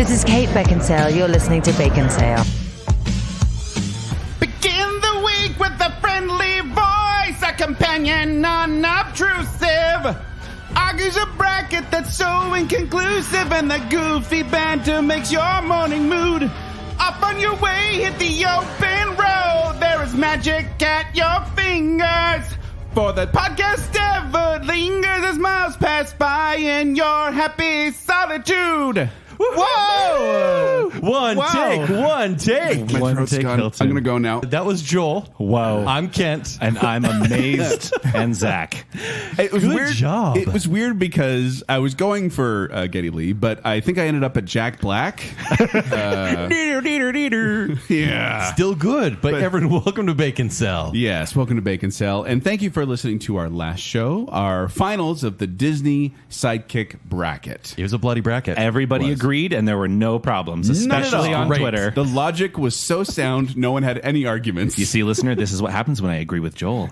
This is Kate Baconsale. You're listening to Baconsale. Begin the week with a friendly voice, a companion unobtrusive. Argues a bracket that's so inconclusive, and the goofy banter makes your morning mood. Up on your way, hit the open road. There is magic at your fingers. For the podcast ever lingers as miles pass by in your happy solitude. Whoa! One take. My throat's gone. I'm going to go now. That was Joel. Whoa. I'm Kent. And I'm amazed. And Zach. It was Good weird. job. It was weird because I was going for Geddy Lee, but I think I ended up at Jack Black. Yeah. Still good, but everyone, welcome to Baconsale. Yes, welcome to Baconsale, and thank you for listening to our last show, our finals of the Disney Sidekick Bracket. It was a bloody bracket. Everybody agreed, and there were no problems, especially on Great. Twitter. The logic was so sound, no one had any arguments. You see, listener, this is what happens when I agree with Joel.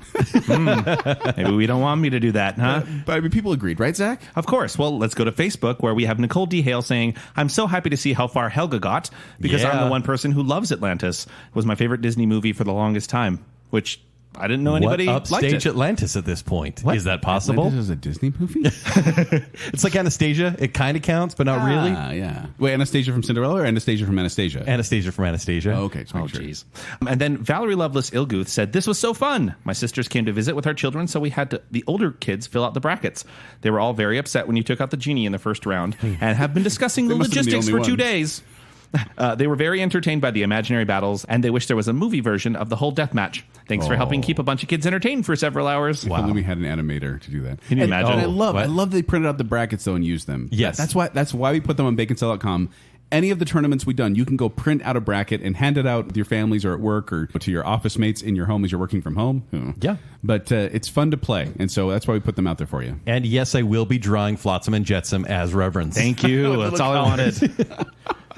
Maybe we don't want me to do that, huh? But I mean, people agreed, right, Zach? Of course. Well, let's go to Facebook, where we have Nicole D. Hale saying, I'm so happy to see how far Helga got, because I'm Yeah. the one person who loves Atlantis. It was my favorite Disney movie for the longest time, which I didn't know anybody What liked upstage it. Atlantis at this point? What? Is that possible? This is a Disney movie? It's like Anastasia. It kind of counts, but not really. Yeah. Wait, Anastasia from Cinderella or Anastasia from Anastasia? Anastasia from Anastasia. Oh, okay, just make sure. Jeez. And then Valerie Lovelace Ilguth said, this was so fun. My sisters came to visit with our children, so we had the older kids fill out the brackets. They were all very upset when you took out the genie in the first round and have been discussing the must have been the logistics only for 2 ones. days. They were very entertained by the imaginary battles, and they wish there was a movie version of the whole death match. Thanks for helping keep a bunch of kids entertained for several hours. If only we had an animator to do that. Can you imagine? And I What? love they printed out the brackets though and used them. Yes. That's why we put them on baconsale.com. Any of the tournaments we've done, you can go print out a bracket and hand it out with your families or at work or to your office mates in your home as you're working from home. Yeah. But it's fun to play, and so that's why we put them out there for you. And yes, I will be drawing Flotsam and Jetsam as Reverends. Thank you. That's all I wanted.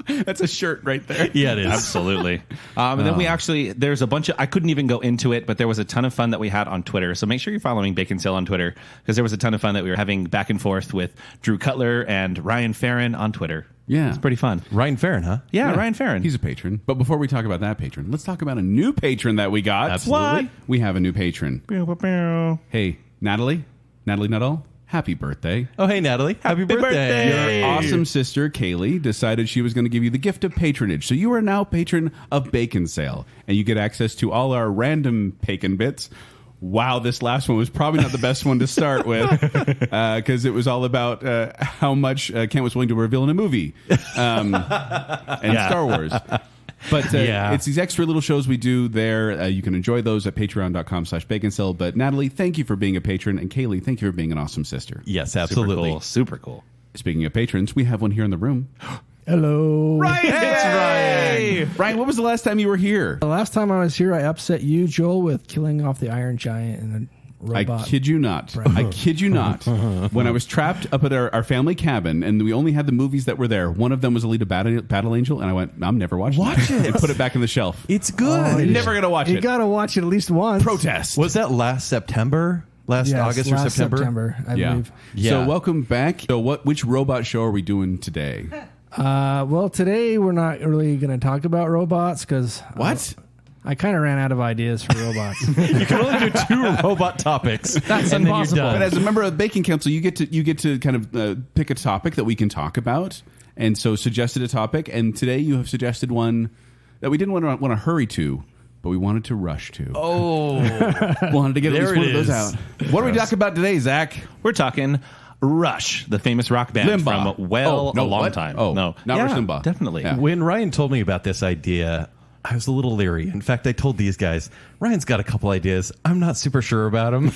That's a shirt right there. Yeah, it is. Absolutely. And then we actually, there's a bunch of, I couldn't even go into it, but there was a ton of fun that we had on Twitter. So make sure you're following Baconsale on Twitter, because there was a ton of fun that we were having back and forth with Drew Cutler and Ryan Farron on Twitter. Yeah. It's pretty fun. Ryan Farron, huh? Yeah, Ryan Farron. He's a patron. But before we talk about that patron, let's talk about a new patron that we got. Absolutely. What? We have a new patron. Hey, Natalie Nuttall, happy birthday. Oh, hey, Natalie. Happy birthday. Your awesome sister, Kaylee, decided she was going to give you the gift of patronage. So you are now patron of Baconsale, and you get access to all our random bacon bits. Wow, this last one was probably not the best one to start with, because it was all about how much Kent was willing to reveal in a movie and Star Wars. But it's these extra little shows we do there. You can enjoy those at patreon.com/baconsale. But Natalie, thank you for being a patron. And Kaylee, thank you for being an awesome sister. Yes, absolutely. Super cool. Speaking of patrons, we have one here in the room. Hello. Ryan! It's Ryan! Ryan, when was the last time you were here? The last time I was here, I upset you, Joel, with killing off the Iron Giant and the robot. I kid you not. I kid you not. When I was trapped up at our family cabin and we only had the movies that were there, one of them was Alita Battle Angel, and I went, I'm never watching Watch it. And put it back on the shelf. It's good. I'm never going to watch You it. got to watch it at least once. Protest. Was that last September? Last August or September? I believe. Yeah. So welcome back. So which robot show are we doing today? Well, today we're not really going to talk about robots because... What? I kind of ran out of ideas for robots. You can only do 2 robot topics. That's and impossible. Then you're But done. as a member of the Bacon Council, you get to kind of pick a topic that we can talk about, and so suggested a topic. And today you have suggested one that we didn't want to hurry to, but we wanted to rush to. Oh. Wanted to get at There least one it of those is. out. What are we talking about today, Zach? We're talking Rush, the famous rock band Limbaugh. from Oh, no, a long what? time. Oh, no, not Rush Limbaugh. Definitely. Yeah. When Ryan told me about this idea, I was a little leery. In fact, I told these guys, Ryan's got a couple ideas. I'm not super sure about him.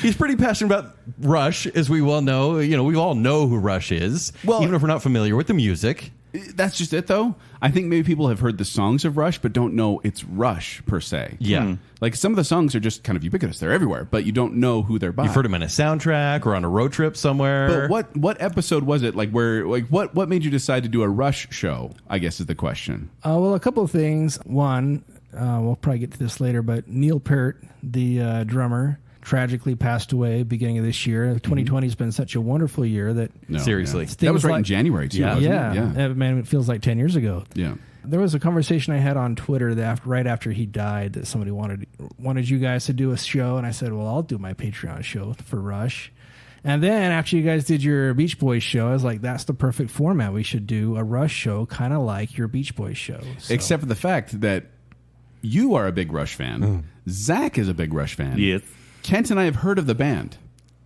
He's pretty passionate about Rush, as we well know. You know, we all know who Rush is, even if we're not familiar with the music. That's just it, though. I think maybe people have heard the songs of Rush, but don't know it's Rush per se. Yeah. Like some of the songs are just kind of ubiquitous. They're everywhere, but you don't know who they're by. You've heard him in a soundtrack or on a road trip somewhere. But what episode was it? Like what made you decide to do a Rush show? I guess is the question. Well, a couple of things. One, we'll probably get to this later, but Neil Peart, the drummer, tragically passed away beginning of this year. 2020 has been such a wonderful year that No, Seriously. that was right in like- January too. Yeah. wasn't yeah, it? Yeah. man, it feels like 10 years ago. Yeah. There was a conversation I had on Twitter that right after he died that somebody wanted you guys to do a show, and I said, well, I'll do my Patreon show for Rush. And then after you guys did your Beach Boys show, I was like, that's the perfect format. We should do a Rush show kind of like your Beach Boys show. So- Except for the fact that you are a big Rush fan. Zach is a big Rush fan. Yes. Kent and I have heard of the band.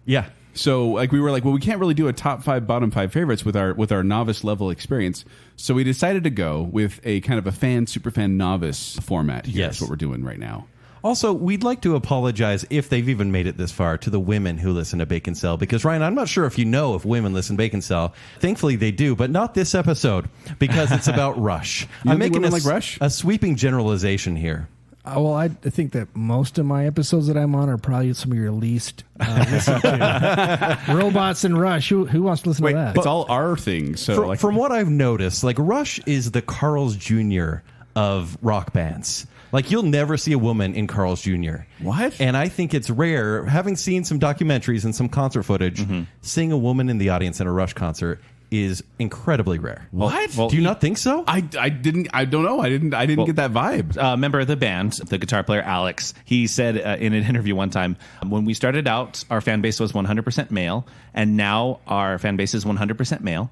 Yeah. So we were like, well, we can't really do a top 5, bottom 5 favorites with our novice level experience. So we decided to go with a kind of a super fan novice format. Here. Yes. That's what we're doing right now. Also, we'd like to apologize if they've even made it this far to the women who listen to Baconsale, because Ryan, I'm not sure if you know if women listen to Baconsale. Thankfully, they do, but not this episode because it's about Rush. You I'm think making women like Rush? a sweeping generalization here. Well, I think that most of my episodes that I'm on are probably some of your least listened to. Robots and Rush. Who wants to listen to that? It's all our things. So From what I've noticed, like Rush is the Carl's Jr. of rock bands. Like you'll never see a woman in Carl's Jr. What? And I think it's rare, having seen some documentaries and some concert footage, seeing a woman in the audience at a Rush concert is incredibly rare. What? Well, Do you not think so? I don't know. I didn't get that vibe. Member of the band, the guitar player Alex, he said in an interview one time, when we started out, our fan base was 100% male, and now our fan base is 100% male.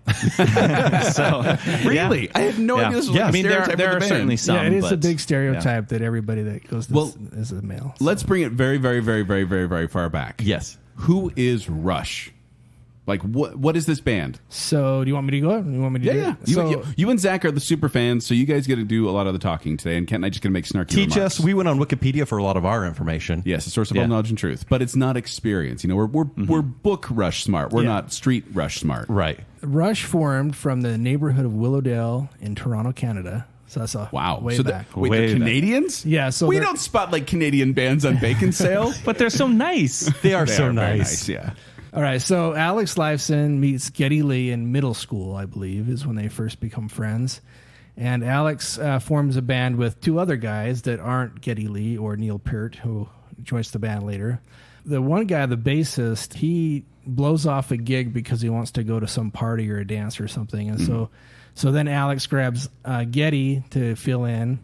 So, Really? yeah. I had no idea this was Yeah, like I mean, a there stereotype are of the band. certainly some. yeah, it is a but- big stereotype that everybody that goes to Well, this is a male. Let's bring it very, very, very, very, very, very far back. Yes. Who is Rush? Like, what is this band? So, do you want me to go? You want me to do it? So, You and Zach are the super fans, so you guys get to do a lot of the talking today, and Kent and I just going to make snarky Teach remarks. us. We went on Wikipedia for a lot of our information. Yes, a source of Yeah. all knowledge and truth, but it's not experience. You know, we're book Rush smart. We're Yeah. not street Rush smart. Right. Rush formed from the neighborhood of Willowdale in Toronto, Canada. So that's a Wow. way so back. wait, Way the back. Canadians? Yeah, so we they're- don't spotlight Canadian bands on Baconsale. But they're so nice. They are They so are very nice. Yeah. All right, so Alex Lifeson meets Geddy Lee in middle school, I believe, is when they first become friends. And Alex forms a band with two other guys that aren't Geddy Lee or Neil Peart, who joins the band later. The one guy, the bassist, he blows off a gig because he wants to go to some party or a dance or something. And so then Alex grabs Geddy to fill in.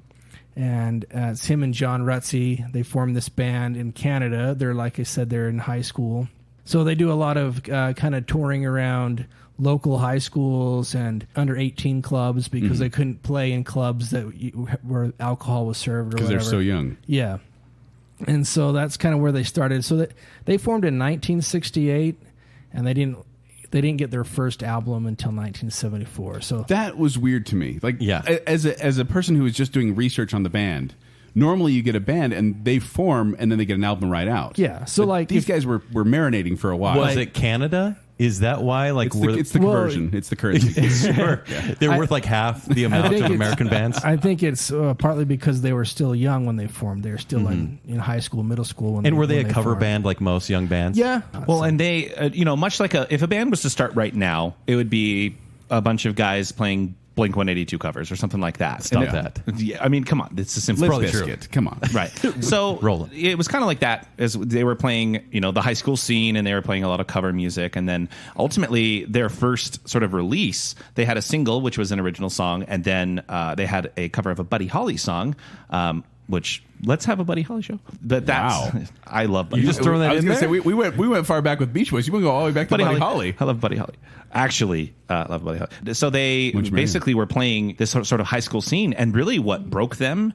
And it's him and John Rutsey. They form this band in Canada. They're, like I said, they're in high school. So they do a lot of kind of touring around local high schools and under 18 clubs because they couldn't play in clubs where alcohol was served or Because whatever. they're so young. Yeah. And so that's kind of where they started. So they formed in 1968, and they didn't get their first album until 1974. So That was weird to me. Like, Yeah. as a person who was just doing research on the band, normally you get a band and they form and then they get an album right out. yeah, so But like these if- guys were marinating for a while. Was it Canada? Is that why? Like, It's the Well, conversion. It's the currency. sure. They're worth like half the amount think of it's- American bands. I think it's partly because they were still young when they formed. They were still in high school, middle school. And were they when a cover formed. band like most young bands? Yeah. Well, and they, much like if a band was to start right now, it would be a bunch of guys playing Blink 182 covers or something like that. Stop And that. Yeah, I mean, come on, it's a simple. Limp probably true. Bizkit. Come on. Right. So Roll it. it was kind of like that as they were playing, the high school scene, and they were playing a lot of cover music. And then ultimately their first sort of release, they had a single, which was an original song. And then they had a cover of a Buddy Holly song, which let's have a Buddy Holly show. But that's, Wow. I love Buddy You Holly. just throwing that I was in gonna there? say we went far back with Beach Boys. You want to go all the way back to Buddy Holly. I love Buddy Holly. Actually, love Buddy Holly. So they Which man? basically were playing this sort of high school scene, and really what broke them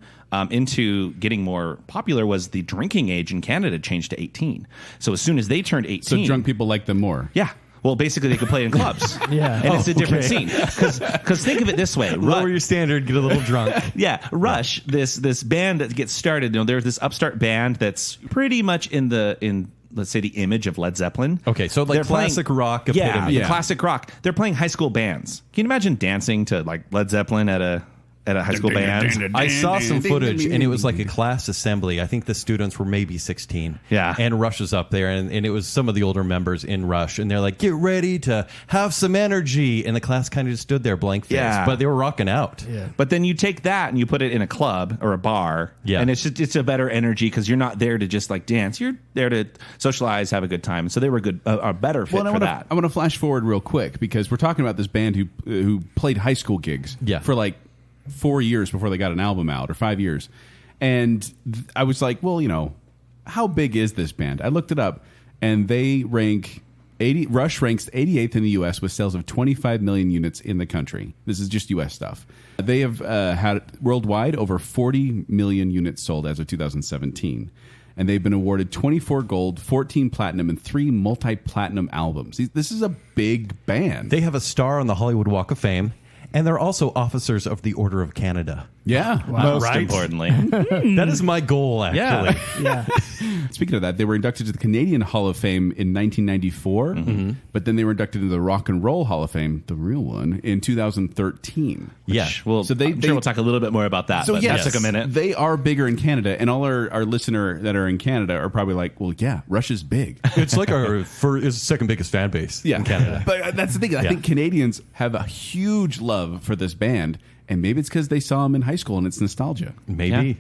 into getting more popular was the drinking age in Canada changed to 18. So as soon as they turned 18, So drunk people like them more. yeah. Well, basically, they could play in clubs. Yeah. And it's a different okay. scene. Because think of it this way. Lower your standard, get a little drunk. Yeah, Rush, this band that gets started, there's this upstart band that's pretty much in let's say the image of Led Zeppelin. Okay, so like They're playing- classic rock Yeah, epitome. classic rock. They're playing high school bands. Can you imagine dancing to like Led Zeppelin at at a high school band. I saw some footage, and it was like a class assembly. I think the students were maybe 16. Yeah. And Rush was up there, and it was some of the older members in Rush, and they're like, get ready to have some energy. And the class kind of just stood there blank faced, Yeah. but they were rocking out. Yeah. But then you take that and you put it in a club or a bar, Yeah. and it's a better energy because you're not there to just like dance. You're there to socialize, have a good time. So they were a better fit for that. I want to flash forward real quick because we're talking about this band who played high school gigs for like 4 years before they got an album out, or 5 years. And I was like, well, you know, how big is this band? I looked it up, and they rank Rush ranks 88th in the U.S. with sales of 25 million units in the country. This is just U.S. stuff. They have had worldwide over 40 million units sold as of 2017. And they've been awarded 24 gold, 14 platinum, and 3 multi-platinum albums. This is a big band. They have a star on the Hollywood Walk of Fame, and they're also officers of the Order of Canada. Yeah. Most Right. importantly. That is my goal, actually. Yeah. Yeah. Speaking of that, they were inducted to the Canadian Hall of Fame in 1994, but then they were inducted into the Rock and Roll Hall of Fame, the real one, in 2013. Yeah. Well, So I'm sure we'll talk a little bit more about that. So but yes, that took a minute. They are bigger in Canada, and all our listener that are in Canada are probably like, well, yeah, Rush is big. It's like it's the second biggest fan base in Canada. But that's the thing. I think Canadians have a huge love for this band, and maybe it's because they saw them in high school and it's nostalgia. Maybe. Yeah.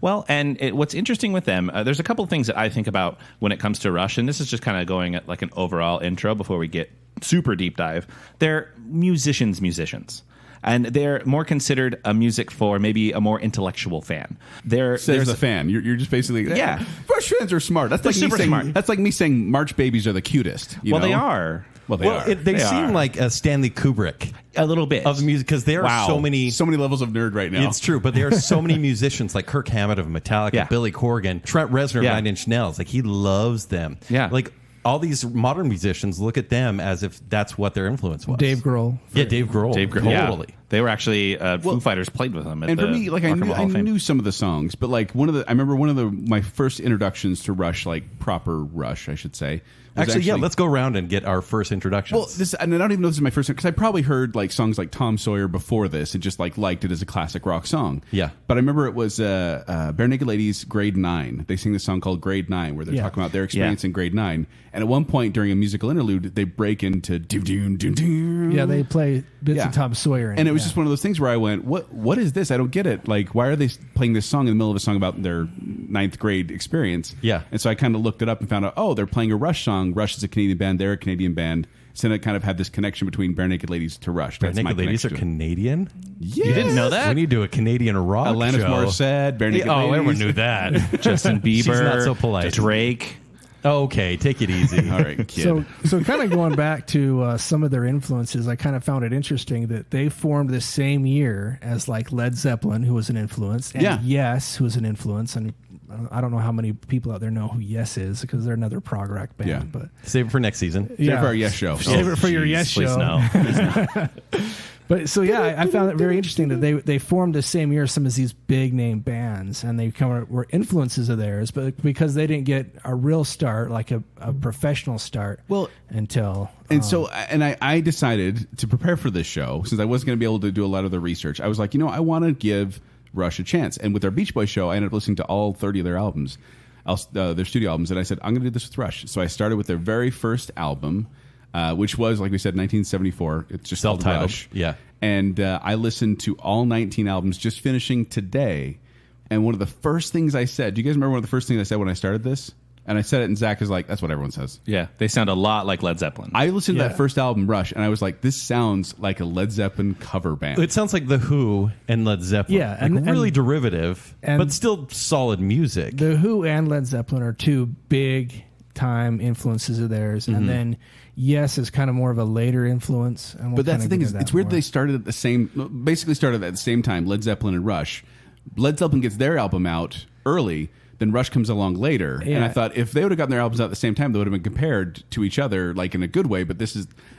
Well, and what's interesting with them, there's a couple of things that I think about when it comes to Rush, and this is just kind of going at like an overall intro before we get super deep dive. They're musicians, and they're more considered a music for maybe a more intellectual fan. There's a fan. You're just basically Rush fans are smart. That's like super smart. That's like me saying March Babies are the cutest. You know? They are. Well, they are. They seem are. like a Stanley Kubrick A little bit of music because there are so many levels of nerd right now. It's true, but there are so many musicians like Kirk Hammett of Metallica, Yeah. Billy Corgan, Trent Reznor of Yeah. 9 Inch Nails. Like he loves them. Yeah. Like all these modern musicians look at them as if that's what their influence was. Dave Grohl. Yeah, Dave Grohl. Totally. Yeah. They were actually Foo Fighters played with them. At And for the me, like Rock I and Roll Hall knew, of I Fame. knew some of the songs, but like I remember one of my first introductions to Rush, like proper Rush, I should say. was Actually, let's go around and get our first introductions. Well, and I don't even know if this is my first because I probably heard like songs like Tom Sawyer before this and just like liked it as a classic rock song. Yeah. But I remember it was Bare Naked Ladies Grade 9. They sing this song called Grade 9 where they're talking about their experience in Grade 9. And at one point during a musical interlude, they break into doom doom doom doom. Yeah, they play bits of Tom Sawyer. And it was just one of those things where I went, what is this? I don't get it. Like, why are they playing this song in the middle of a song about their 9th grade experience? Yeah. And so I kind of looked it up and found out, they're playing a Rush song. Rush is a Canadian band. They're a Canadian band. So then I kind of had this connection between Bare Naked Ladies to Rush. Bare That's my Naked Ladies are connection. Canadian? Yeah. You didn't know that? We need to do a Canadian rock Alanis show. Morissette, Bare Naked Ladies. everyone knew that. Justin Bieber, She's not so polite. Drake. Okay, take it easy. All right, kid. So kind of going back to some of their influences, I kind of found it interesting that they formed the same year as like Led Zeppelin, who was an influence, and Yes, who was an influence. And I don't know how many people out there know who Yes is because they're another prog rock band. Yeah. But Save it for next season. Save it for our Yes show. Save it for your Yes Please show. no. But so I found it very interesting that they formed the same year as some of these big name bands, and they were influences of theirs, but because they didn't get a real start, like a professional start, until I decided to prepare for this show since I wasn't going to be able to do a lot of the research. I was like, I want to give Rush a chance, and with their Beach Boys show, I ended up listening to all 30 of their albums, their studio albums, and I said I'm going to do this with Rush. So I started with their very first album. Which was, like we said, 1974. It's just called Self-titled. Rush. Yeah. And I listened to all 19 albums, just finishing today. And one of the first things I said, do you guys remember one of the first things I said when I started this? And I said it, and Zach is like, that's what everyone says. Yeah, they sound a lot like Led Zeppelin. I listened to that first album, Rush, and I was like, this sounds like a Led Zeppelin cover band. It sounds like The Who and Led Zeppelin. Yeah, Like and really derivative, and but still solid music. The Who and Led Zeppelin are two big time influences of theirs, and then Yes is kind of more of a later influence. And But that's the thing is, it's weird they started at the same, basically started at the same time, Led Zeppelin and Rush. Led Zeppelin gets their album out early, then Rush comes along later. Yeah. And I thought if they would have gotten their albums out at the same time, they would have been compared to each other, like in a good way. But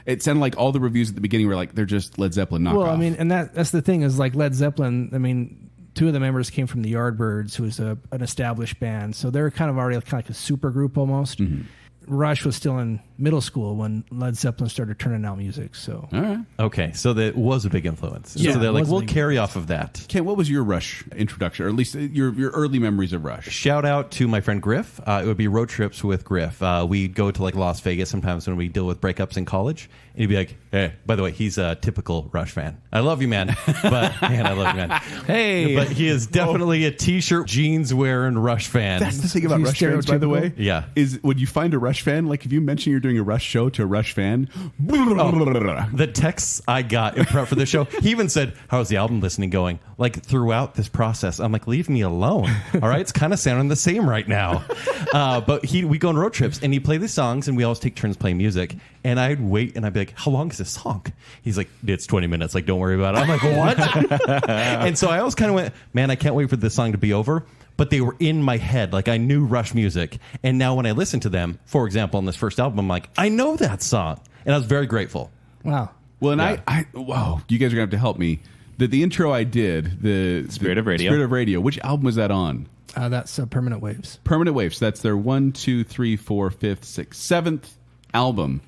it sounded like all the reviews at the beginning were like, they're just Led Zeppelin knockoff. Well, I mean, and that's the thing is like Led Zeppelin, I mean, two of the members came from the Yardbirds, who was an established band. So they're kind of already kind of like a super group almost. Rush was still in middle school when Led Zeppelin started turning out music. So All right. Okay, so that was a big influence. Yeah, so they're it like, was a we'll big carry off of that. Ken, what was your Rush introduction, or at least your early memories of Rush? Shout out to my friend Griff. It would be road trips with Griff. We'd go to like Las Vegas sometimes when we deal with breakups in college. And he'd be like, hey, by the way, he's a typical Rush fan. I love you, man. But, man, I love you, man. Hey. But he is definitely a t-shirt, jeans wearing Rush fan. That's the thing about He's Rush fans, by the way. Yeah. Is when you find a Rush fan, like if you mention you're doing a Rush show to a Rush fan, The texts I got in prep for the show, he even said, how's the album listening going? Like throughout this process, I'm like, leave me alone. All right, it's kind of sounding the same right now. But we go on road trips and he play these songs and we always take turns playing music. And I'd wait and I'd be like, how long is this song? He's like, it's 20 minutes. Like, don't worry about it. I'm like, what? And so I always kind of went, man, I can't wait for this song to be over. But they were in my head. Like, I knew Rush music. And now when I listen to them, for example, on this first album, I'm like, I know that song. And I was very grateful. wow. well, and wow, you guys are gonna have to help me. The intro I did, the Spirit of Radio. Spirit of Radio. Which album was that on? That's Permanent Waves. Permanent Waves. That's their 1, 2, 3, 4, 5th, 6th, 7th album.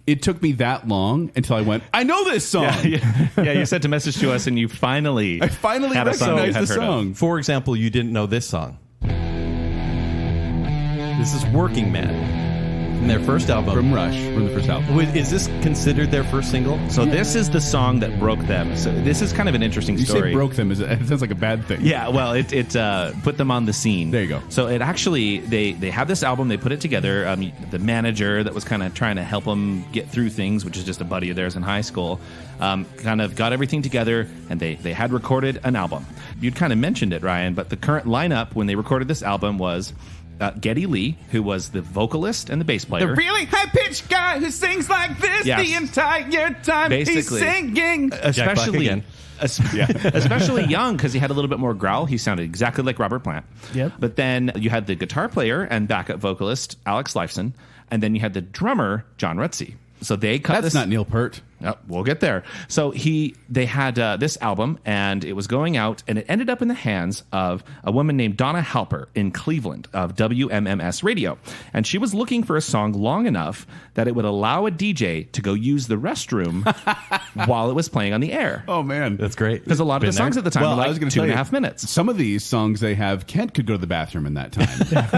It took me that long until I went, I know this song. Yeah, you sent a message to us, and you finally I finally had a song you recognized had the heard of. song. For example, you didn't know this song. This is Working Man. From their first album. From Rush, from the first album. Is this considered their first single? So this is the song that broke them. So this is kind of an interesting You story. say broke them, it sounds like a bad thing. Yeah, well, it put them on the scene. There you go. So it actually, they have this album, they put it together. The manager that was kind of trying to help them get through things, which is just a buddy of theirs in high school, kind of got everything together, and they had recorded an album. You'd kind of mentioned it, Ryan, but the current lineup when they recorded this album was Geddy Lee, who was the vocalist and the bass player. The really high-pitched guy who sings like this Yes. the entire time Basically. he's singing. Jack Black again. Especially young, because he had a little bit more growl. He sounded exactly like Robert Plant. Yep. But then you had the guitar player and backup vocalist Alex Lifeson, and then you had the drummer John Rutsey. So they cut That's this. not Neil Peart. Oh, we'll get there. So they had this album, and it was going out, and it ended up in the hands of a woman named Donna Halper in Cleveland of WMMS Radio. And she was looking for a song long enough that it would allow a DJ to go use the restroom while it was playing on the air. Oh, man. That's great. Because a lot of the Been songs there. at the time Well, were I was like going to 2.5 minutes. Some of these songs they have, Kent could go to the bathroom in that time.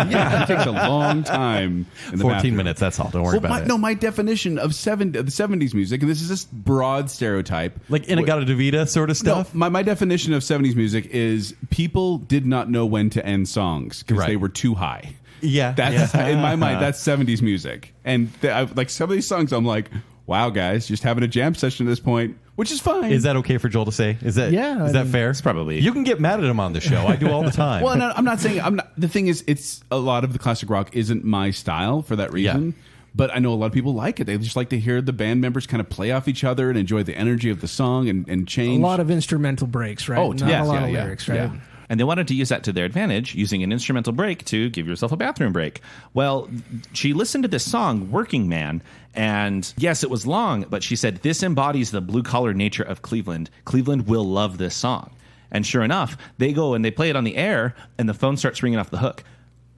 Yeah, it takes a long time in the 14 bathroom. minutes, that's all. Don't worry about it. No, my definition of the 70s music, and this is just broad stereotype. Like Inagata Davida sort of stuff? No, my definition of 70s music is people did not know when to end songs because Right. they were too high. Yeah. That's yeah. in my mind. That's 70s music, and like some of these songs, I'm like, wow, guys, just having a jam session at this point, which is fine. Is that okay for Joel to say? Is that Yeah, Is I that mean, fair? it's probably- You can get mad at him on the show. I do all the time. Well, no, I'm not saying I'm not. The thing is, it's a lot of the classic rock isn't my style for that reason. Yeah. But I know a lot of people like it. They just like to hear the band members kind of play off each other and enjoy the energy of the song and change. A lot of instrumental breaks, right? Oh, Not yes, a lot yeah, of yeah, lyrics, right? yeah. And they wanted to use that to their advantage, using an instrumental break to give yourself a bathroom break. Well, she listened to this song, Working Man, and yes, it was long, but she said, this embodies the blue-collar nature of Cleveland. Cleveland will love this song. And sure enough, they go and they play it on the air, and the phone starts ringing off the hook.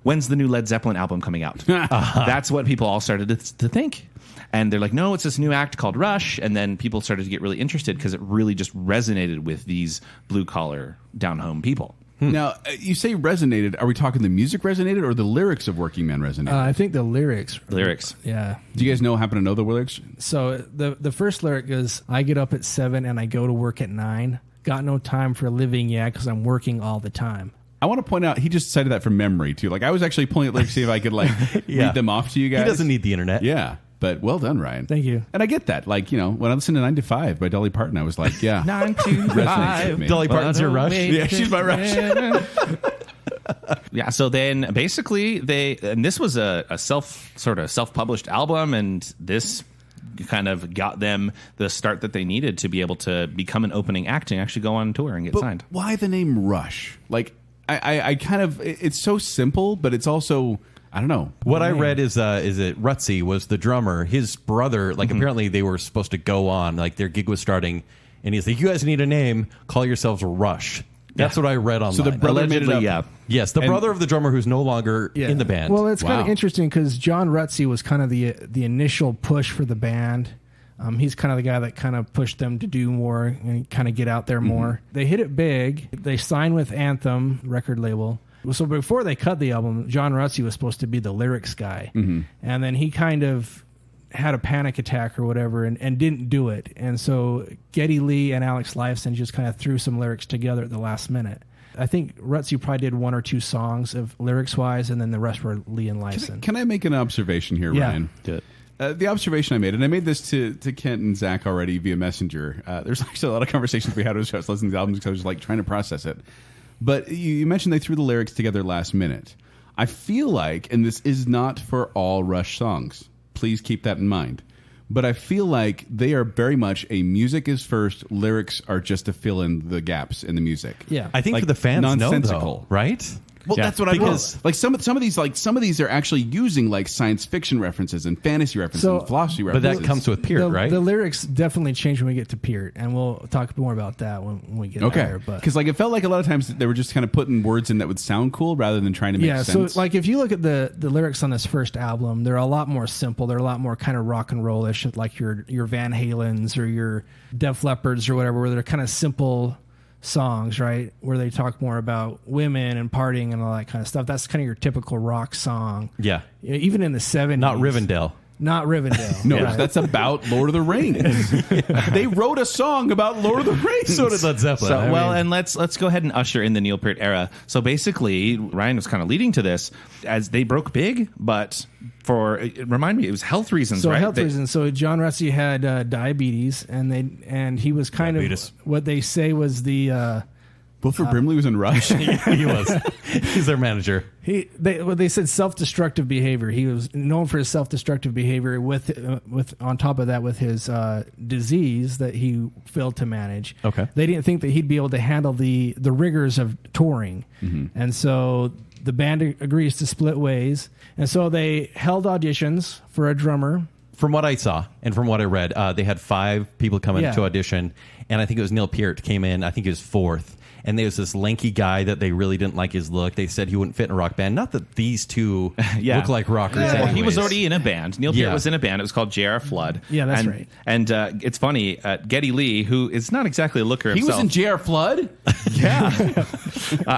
When's the new Led Zeppelin album coming out? That's what people all started to think. And they're like, no, it's this new act called Rush. And then people started to get really interested because it really just resonated with these blue-collar, down-home people. Now, you say resonated. Are we talking the music resonated or the lyrics of Working Man resonated? I think the lyrics. Lyrics. Yeah. Do you guys happen to know the lyrics? So the first lyric is, I get up at 7 and I go to work at 9. Got no time for living, yeah, because I'm working all the time. I want to point out, he just cited that from memory, too. Like, I was actually pulling it lyrics to see if I could, Yeah. read them off to you guys. He doesn't need the internet. Yeah. But well done, Ryan. Thank you. And I get that. Like, when I listened to 9 to 5 by Dolly Parton, I was like, yeah. 9 to resonates with 5. me. Dolly Parton's your Rush? Yeah, she's my Rush. Yeah, so then basically this was a self-published album, and this kind of got them the start that they needed to be able to become an opening act and actually go on tour and get signed. Why the name Rush? Like, I kind of, it's so simple, but it's also, I don't know. What I read is it Rutsey was the drummer. His brother, like apparently they were supposed to go on, like their gig was starting, and he's like, you guys need a name, call yourselves Rush. That's what I read online. So the brother made it Allegedly, up. yeah. Yes, the brother of the drummer who's no longer in the band. Well, it's kind Wow. of interesting because John Rutsey was kind of the initial push for the band. He's kind of the guy that kind of pushed them to do more and kind of get out there more. They hit it big. They signed with Anthem record label. So before they cut the album, John Rutsey was supposed to be the lyrics guy. And then he kind of had a panic attack or whatever and didn't do it. And so Geddy Lee and Alex Lifeson just kind of threw some lyrics together at the last minute. I think Rutsey probably did 1 or 2 songs of lyrics-wise, and then the rest were Lee and Lifeson. Can I make an observation here, Yeah. Ryan? Do it. The observation I made, and I made this to Kent and Zach already via Messenger. There's actually a lot of conversations we had as I was listening to the albums because I was like trying to process it. But you mentioned they threw the lyrics together last minute. I feel like, and this is not for all Rush songs, please keep that in mind. But I feel like they are very much a music is first, lyrics are just to fill in the gaps in the music. Yeah. I think like for the fans know, nonsensical. though, right? Well, Yeah, that's what I because- like. Some of these are actually using like science fiction references and fantasy references So- and philosophy But references. that comes with Peart, right? The lyrics definitely change when we get to Peart, and we'll talk more about that when we get okay. there. But Because like it felt like a lot of times they were just kind of putting words in that would sound cool rather than trying to make yeah, sense. so like if you look at the lyrics on this first album, they're a lot more simple. They're a lot more kind of rock and roll-ish, like your Van Halens or your Def Leppards or whatever, where they're kind of simple songs, right? Where they talk more about women and partying and all that kind of stuff. That's kind of your typical rock song. Yeah. Even in the 70s. Not Rivendell. Not Rivendell. no, Yeah. that's about Lord of the Rings. They wrote a song about Lord of the Rings. So did Led Zeppelin. So, I well, mean- and let's go ahead and usher in the Neil Peart era. So basically, Ryan was kind of leading to this as they broke big, but remind me, it was health reasons, So right? health reasons. So John Rutsey had diabetes, and he was kind Diabetes. of what they say was the Wilford Brimley was in Rush. he was. He's their manager. they said self-destructive behavior. He was known for his self-destructive behavior with on top of that with his disease that he failed to manage. Okay. They didn't think that he'd be able to handle the rigors of touring, and so the band agrees to split ways, and so they held auditions for a drummer. From what I saw and from what I read, they had 5 people come in Yeah. to audition, and I think it was Neil Peart came in. I think he was 4th. And there was this lanky guy that they really didn't like his look. They said he wouldn't fit in a rock band. Not that these two Yeah. look like rockers. Well, he was anyways. already in a band. Neil Peart Yeah. was in a band. It was called J.R. Flood. Yeah, that's and, right. And it's funny, Geddy Lee, who is not exactly a looker He himself. was in J.R. Flood.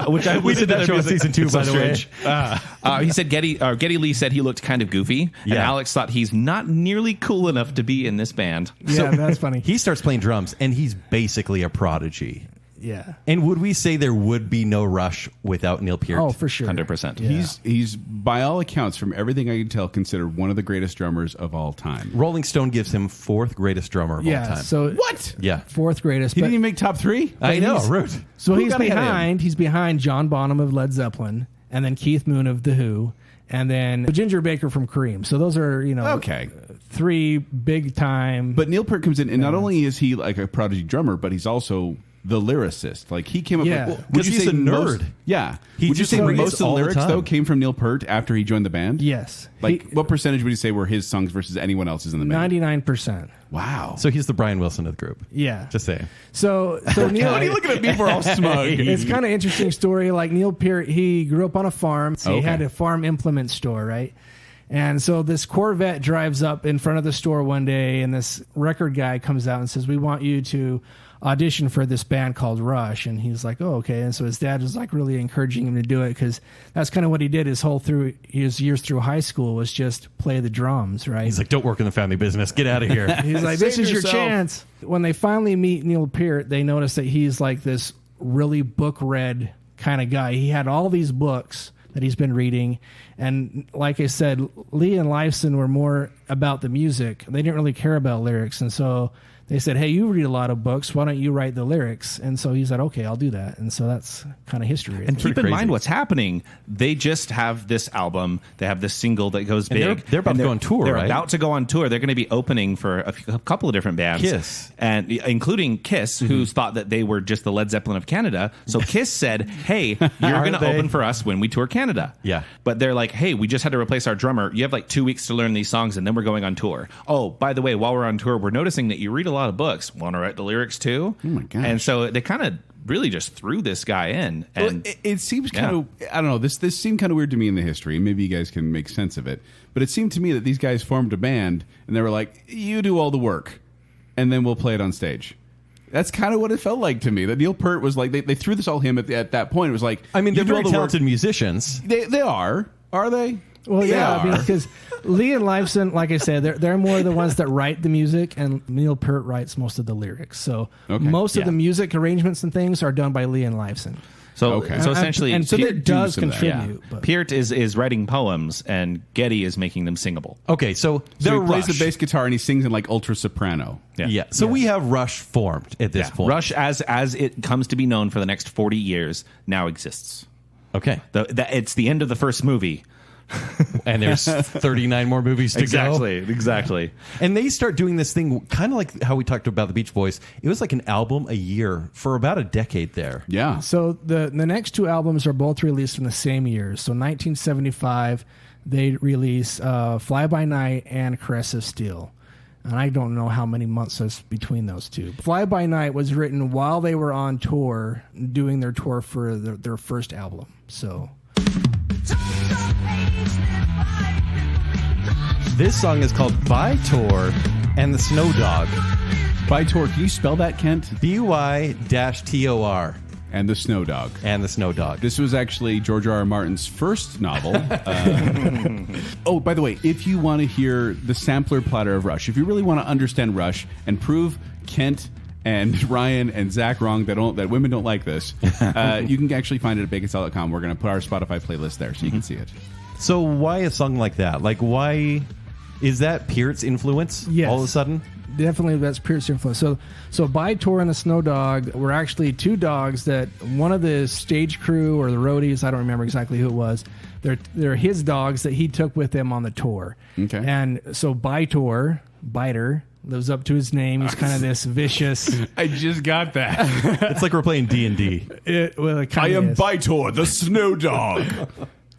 Which I We did that show in season 2, by the way. He said Geddy Lee said he looked kind of goofy, and Yeah. Alex thought he's not nearly cool enough to be in this band. Yeah, that's funny. He starts playing drums, and he's basically a prodigy. Yeah. And would we say there would be no Rush without Neil Peart? Oh, for sure. 100%. Yeah. He's by all accounts, from everything I can tell, considered one of the greatest drummers of all time. Rolling Stone gives him 4th greatest drummer of all Yeah. time. So What? Yeah. 4th greatest. He but- didn't even make top 3. I know, he's- rude. So Who he's got ahead of him? behind John Bonham of Led Zeppelin, and then Keith Moon of The Who, and then Ginger Baker from Cream. So those are, Okay. 3 big time. But Neil Peart comes in, and not only is he like a prodigy drummer, but he's also the lyricist. Like he came up Yeah. with. Because he's a nerd. Yeah. He Would you just say writes most of the all the lyrics time. though came from Neil Peart after he joined the band? Yes. Like what percentage would you say were his songs versus anyone else's in the band? 99%. Wow. So he's the Brian Wilson of the group. Yeah. Just saying. So Neil. What are you looking at me for all smug? It's kind of interesting story. Like Neil Peart, he grew up on a farm. So He Okay. had a farm implement store, right? And so this Corvette drives up in front of the store one day, and this record guy comes out and says, "We want you to audition for this band called Rush." And he's like, "Oh, okay." And so his dad was like really encouraging him to do it because that's kind of what he did his years through high school was just play the drums, right? He's like, don't work in the family business. Get out of here. He's like, this Save is your yourself. chance. When they finally meet Neil Peart, they notice that he's like this really book read kind of guy. He had all these books that he's been reading. And like I said, Lee and Lifeson were more about the music. They didn't really care about lyrics. And so they said, "Hey, you read a lot of books. Why don't you write the lyrics?" And so he said, "Okay, I'll do that." And so that's kind of history. right And there. keep in crazy. mind what's happening. They just have this album. They have this single that goes And big. they're about to go on tour, They're right? about to go on tour. They're going to be opening for a couple of different bands. Kiss. And including Kiss, who thought that they were just the Led Zeppelin of Canada. So Kiss said, "Hey, you're going to they? open for us when we tour Canada." Yeah. But they're like, "Hey, we just had to replace our drummer. You have like 2 weeks to learn these songs, and then we're going on tour. Oh, by the way, while we're on tour, we're noticing that you read a lot of books. Want to write the lyrics too?" Oh my gosh. And so they kind of really just threw this guy in. And it seems kind of, I don't know, this seemed kind of weird to me in the history. Maybe you guys can make sense of it. But it seemed to me that these guys formed a band and they were like, you do all the work and then we'll play it on stage. That's kind of what it felt like to me. That Neil Peart was like, they threw this all him at that point. It was like, I mean, they're you do all very the work. talented musicians. They are they? Well, yeah, I mean, are. because Lee and Lifeson, like I said, they're more the ones that write the music, and Neil Peart writes most of the lyrics. So most of the music arrangements and things are done by Lee and Lifeson. So essentially, and so Peart it does some of that. contribute. But. Peart is writing poems, and Geddy is making them singable. Okay, so So they're he plays Rush. the bass guitar and he sings in like ultra soprano. Yeah. So we have Rush formed at this point. Rush, as it comes to be known for the next 40 years, now exists. Okay. It's the end of the first movie. And there's 39 more movies to go. Exactly. And they start doing this thing kind of like how we talked about the Beach Boys. It was like an album a year for about a decade there. Yeah. So the next two albums are both released in the same year. So 1975, they release Fly By Night and Caress of Steel. And I don't know how many months is between those two. Fly By Night was written while they were on tour, doing their tour for their first album. So This song is called By Tor and the Snow Dog. By Tor, can you spell that, Kent? BY-TOR And the Snow Dog. and the Snow Dog. This was actually George R. R. Martin's first novel. Oh, by the way, if you want to hear the sampler platter of Rush, if you really want to understand Rush and prove Kent and Ryan and Zack wrong that women don't like this, you can actually find it at baconsale.com. We're going to put our Spotify playlist there so you can see it. So why a song like that? Like, why is that Peart's influence Yes. all of a sudden? definitely that's Peart's influence. So By Tor and the Snow Dog were actually two dogs that one of the stage crew or the roadies, I don't remember exactly who it was, they're his dogs that he took with him on the tour. Okay. And so By Tor, Biter, lives up to his name. He's kind of this vicious. I just got that. It's like we're playing D&D. Well, it I kinda am is. Bytor, the snow dog.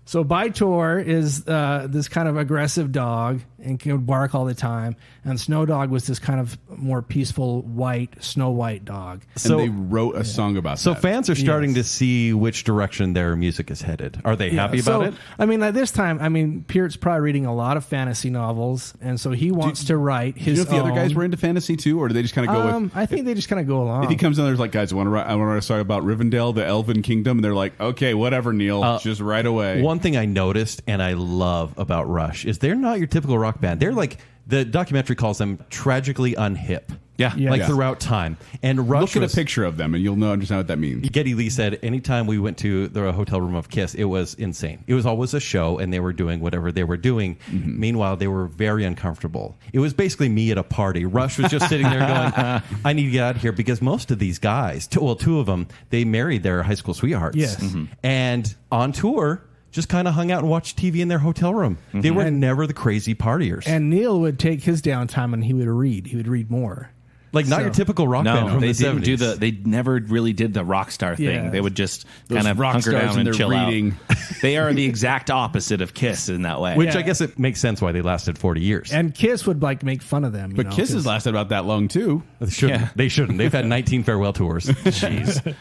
So Bytor is this kind of aggressive dog and can bark all the time. And Snow Dog was this kind of more peaceful, white, Snow White dog. So- and they wrote a song about So that. fans are starting to see which direction their music is headed. Are they happy about it? I mean, at this time, Peart's probably reading a lot of fantasy novels, and so he wants to write Do his you know if the other guys own. were into fantasy too, or do they just kind of go with... I think they just kind of go along. If he comes in there's like, guys, I want to write a song about Rivendell, the Elven Kingdom, and they're like, okay, whatever, Neil, just right away. One thing I noticed and I love about Rush is they're not your typical rock band. They're like, the documentary calls them tragically unhip. Yeah. Like Yeah. throughout time. And Rush Look at was, a picture of them, and you'll understand what that means. Geddy Lee said anytime we went to the hotel room of Kiss, it was insane. It was always a show, and they were doing whatever they were doing. Mm-hmm. Meanwhile, they were very uncomfortable. It was basically me at a party. Rush was just sitting there going, I need to get out of here, because most of these guys, two of them, they married their high school sweethearts. Yes. Mhm. And on tour, just kind of hung out and watched TV in their hotel room. They were never the crazy partiers. And Neil would take his downtime and he would read. He would read more. Like, not your typical rock band No, from they the didn't 70s. do the. They never really did the rock star thing. Yeah. They would just Those kind of rock hunker stars down and and they're chill reading. out. They are the exact opposite of Kiss in that way. Which Yeah. I guess it makes sense why they lasted 40 years. And Kiss would like make fun of them. But Kiss has lasted about that long too. They shouldn't. Yeah. They shouldn't. They've had 19 farewell tours. Jeez.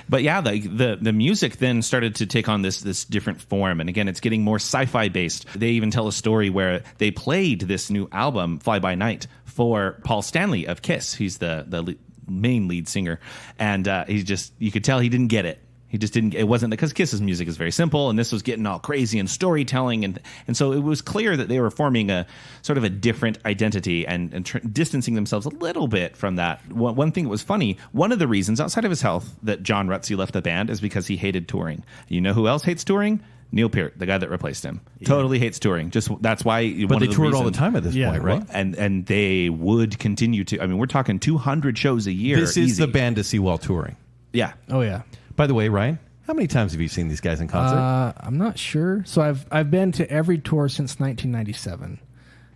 But yeah, the music then started to take on this different form, and again, it's getting more sci-fi based. They even tell a story where they played this new album, Fly By Night, for Paul Stanley of Kiss. He's the main lead singer, and you could tell he didn't get it. He just didn't. It wasn't because Kiss's music is very simple, and this was getting all crazy and storytelling, and so it was clear that they were forming a sort of a different identity and distancing themselves a little bit from that. One thing that was funny, one of the reasons outside of his health that John Rutsey left the band is because he hated touring. You know who else hates touring? Neil Peart, the guy that replaced him, totally hates touring. Just that's why. But they toured all the time at this point, right? And they would continue to. I mean, we're talking 200 shows a year. This is easy. the band to see while touring. Yeah. Oh yeah. By the way, Ryan, how many times have you seen these guys in concert? I'm not sure. So I've been to every tour since 1997.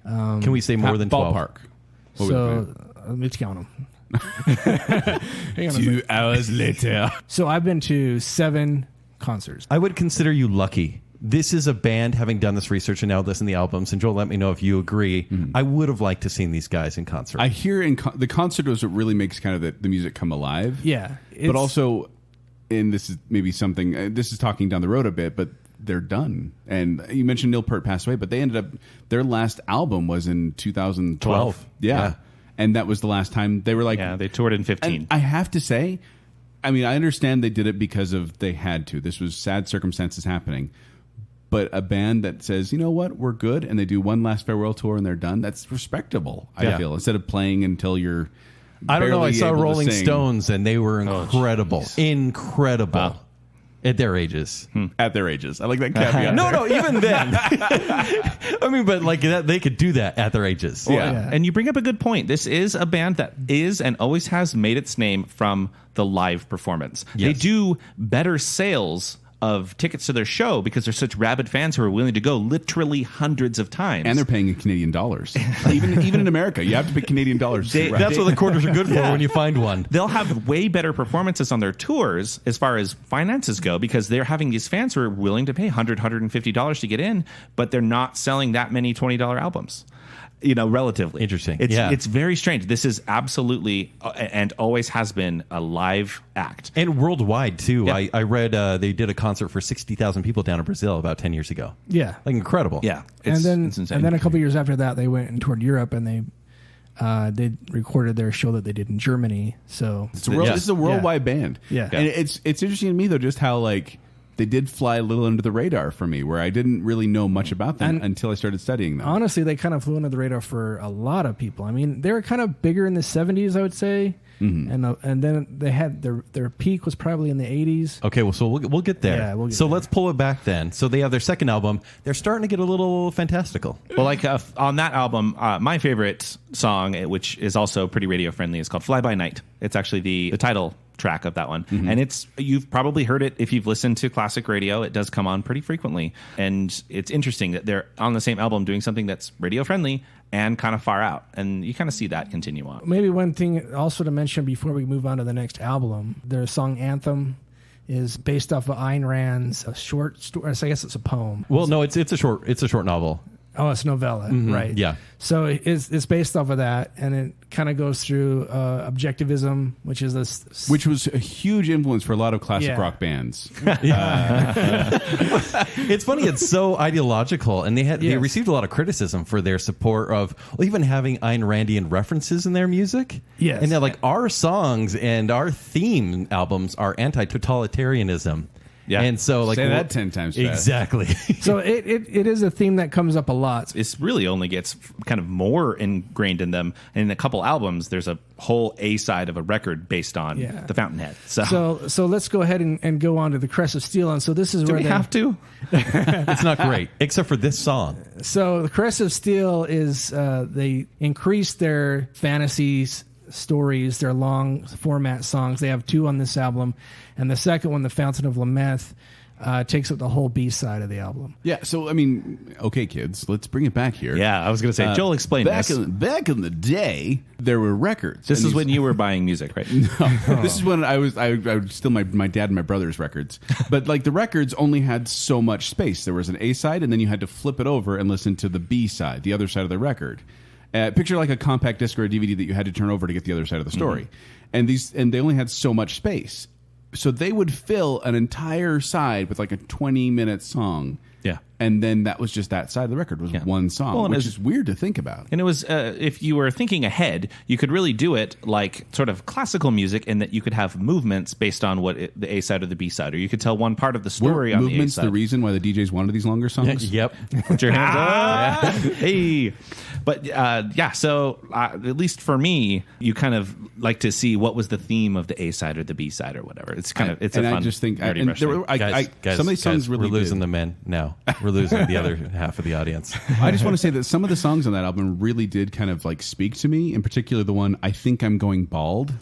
Can we say more than 12? Ballpark. So let's count them. Hang on a 2 minute. hours later. So I've been to 7 concerts. I would consider you lucky. This is a band, having done this research and now listen to the albums, and Joel, let me know if you agree. I would have liked to seen these guys in concert. I hear the concert was what really makes kind of the music come alive. Yeah, But also, and this is maybe something, this is talking down the road a bit, but they're done. And you mentioned Neil Peart passed away, but they ended up, their last album was in 2012. Yeah. And that was the last time they were like... Yeah, they toured in 15. And I have to say, I mean, I understand they did it because of they had to. This was sad circumstances happening. But a band that says, you know what, we're good, and they do one last farewell tour and they're done, that's respectable, I feel, instead of playing until you're I don't know. I saw able to Rolling sing. Stones, and they were incredible. Incredible. Wow. At their ages. At their ages. I like that caveat. No, even then. I mean, but like that, they could do that at their ages. Yeah. And you bring up a good point. This is a band that is and always has made its name from the live performance. Yes. They do better sales of tickets to their show because they're such rabid fans who are willing to go literally hundreds of times. And they're paying in Canadian dollars. even in America, you have to pay Canadian dollars. That's what the quarters are good for when you find one. They'll have way better performances on their tours as far as finances go because they're having these fans who are willing to pay $100, $150 to get in, but they're not selling that many $20 albums. You know, relatively. Interesting. It's very strange. This is absolutely and always has been a live act. And worldwide, too. Yeah. I read they did a concert for 60,000 people down in Brazil about 10 years ago. Yeah. Like, incredible. Yeah. And then it's insane. and then a couple years after that, they went and toured Europe, and they recorded their show that they did in Germany. So This is a worldwide band. Yeah. And it's interesting to me, though, just how, like, they did fly a little under the radar for me, where I didn't really know much about them until I started studying them. honestly, they kind of flew under the radar for a lot of people. I mean, they were kind of bigger in the 70s, I would say. And then they had their peak was probably in the 80s. Okay, well, so we'll get there. Yeah, we'll get so there. let's pull it back then. So they have their second album. They're starting to get a little fantastical. Well, like on that album, my favorite song, which is also pretty radio friendly, is called "Fly By Night." It's actually the title track of that one, and you've probably heard it if you've listened to classic radio. It does come on pretty frequently, and it's interesting that they're on the same album doing something that's radio friendly and kind of far out, and you kind of see that continue on. Maybe one thing also to mention before we move on to the next album, their song "Anthem" is based off of Ayn Rand's short story. I guess it's a poem. Well, no, it's a short novel. Oh, it's novella, right? Yeah. So it's based off of that, and it kind of goes through objectivism, which is this, Which was a huge influence for a lot of classic Yeah. rock bands. It's funny. It's so ideological, and they Yes. received a lot of criticism for their support of even having Ayn Randian references in their music. Yes. And they're like, our songs and our theme albums are anti-totalitarianism. Yeah. And so, like, Say that 10 times fast. Exactly. so it is a theme that comes up a lot. This really only gets kind of more ingrained in them. And in a couple albums, there's a whole A side of a record based on the Fountainhead. So let's go ahead and go on to the Crest of Steel. And so this is do where we have to? It's not great, except for this song. So the Crest of Steel is they increased their fantasies stories, their long format songs. They have 2 on this album, and the second one, The Fountain of Lameth, takes up the whole B side of the album. Yeah, so, I mean, okay, kids, let's bring it back here. Yeah, I was going to say, Joel, explain back this. back in the day, there were records. This And is when you were buying music, right? This is when I would steal my dad and my brother's records. But like the records only had so much space. There was an A side, and then you had to flip it over and listen to the B side, the other side of the record. Picture like a compact disc or a DVD that you had to turn over to get the other side of the story. And they only had so much space. So they would fill an entire side with like a 20-minute song. Yeah. And then that was just that side of the record was one song, Well, and which as- is weird to think about. And it was, if you were thinking ahead, you could really do it like sort of classical music in that you could have movements based on the A side or the B side, or you could tell one part of the story Were on the A movements side. the reason why the DJs wanted these longer songs? Yep. Put your hands up. Hey. But so at least for me, you kind of like to see what was the theme of the A side or the B side or whatever. It's kind of, it's and a fun I just think nerdy and brush there thing. were, Guys, some of these songs really we're losing did. the men now. We're losing the other half of the audience. I just want to say that some of the songs on that album really did kind of like speak to me. In particular, the one "I Think I'm Going Bald."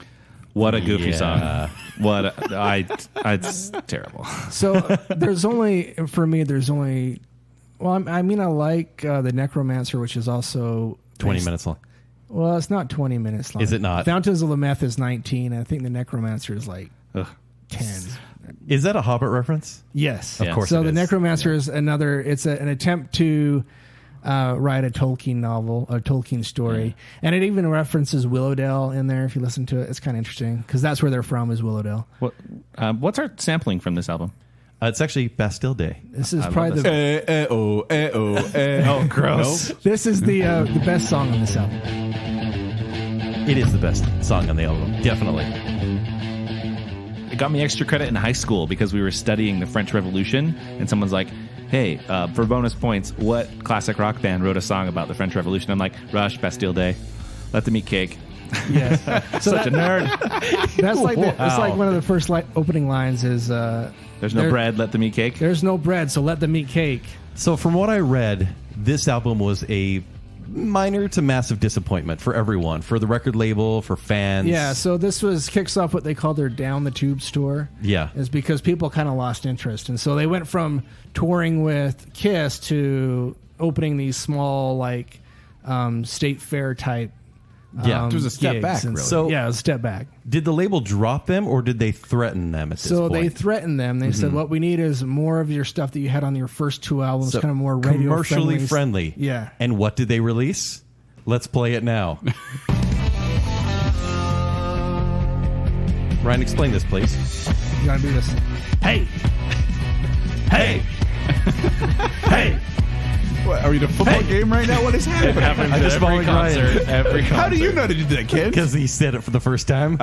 What a goofy Yeah. song. It's terrible. So there's only well, I mean, I like the Necromancer, which is also 20 minutes long. Well, it's not 20 minutes long. Is it not? Fountains of Lameth is 19. And I think the Necromancer is like 10. Is that a Hobbit reference? Yes, Of course So it the is. Necromancer is another. It's an attempt to write a Tolkien novel, a Tolkien story. And it even references Willowdale in there if you listen to it. It's kind of interesting because that's where they're from, is Willowdale. What's our sampling from this album? It's actually Bastille Day. This is probably the... Oh, gross. This is the best song on this album. It is the best song on the album, definitely. It got me extra credit in high school because we were studying the French Revolution, and someone's like, hey, for bonus points, what classic rock band wrote a song about the French Revolution? I'm like, Rush, Bastille Day, Let Them Eat Cake. Yes. Such a nerd. That's like it's like one of the first opening lines is... There's no bread, let them eat cake. There's no bread, so let them eat cake. So from what I read, this album was a minor to massive disappointment for everyone, for the record label, for fans. Yeah, so this kicks off what they call their Down the Tube tour. Yeah. Is because people kind of lost interest. And so they went from touring with Kiss to opening these small, like, state fair type it was a step gigs. back, And really. So, yeah, a step back. Did the label drop them, or did they threaten them at this So point? they threatened them. They said, what we need is more of your stuff that you had on your first two albums, So kind of more radio commercially friendly. Yeah. And what did they release? Let's play it now. Ryan, explain this, please. You gotta do this. Hey! Hey! Hey! What, are we in a football game right now? What is happening? I just followed Ryan. Every concert. How do you know to do that, kid? Because he said it for the first time.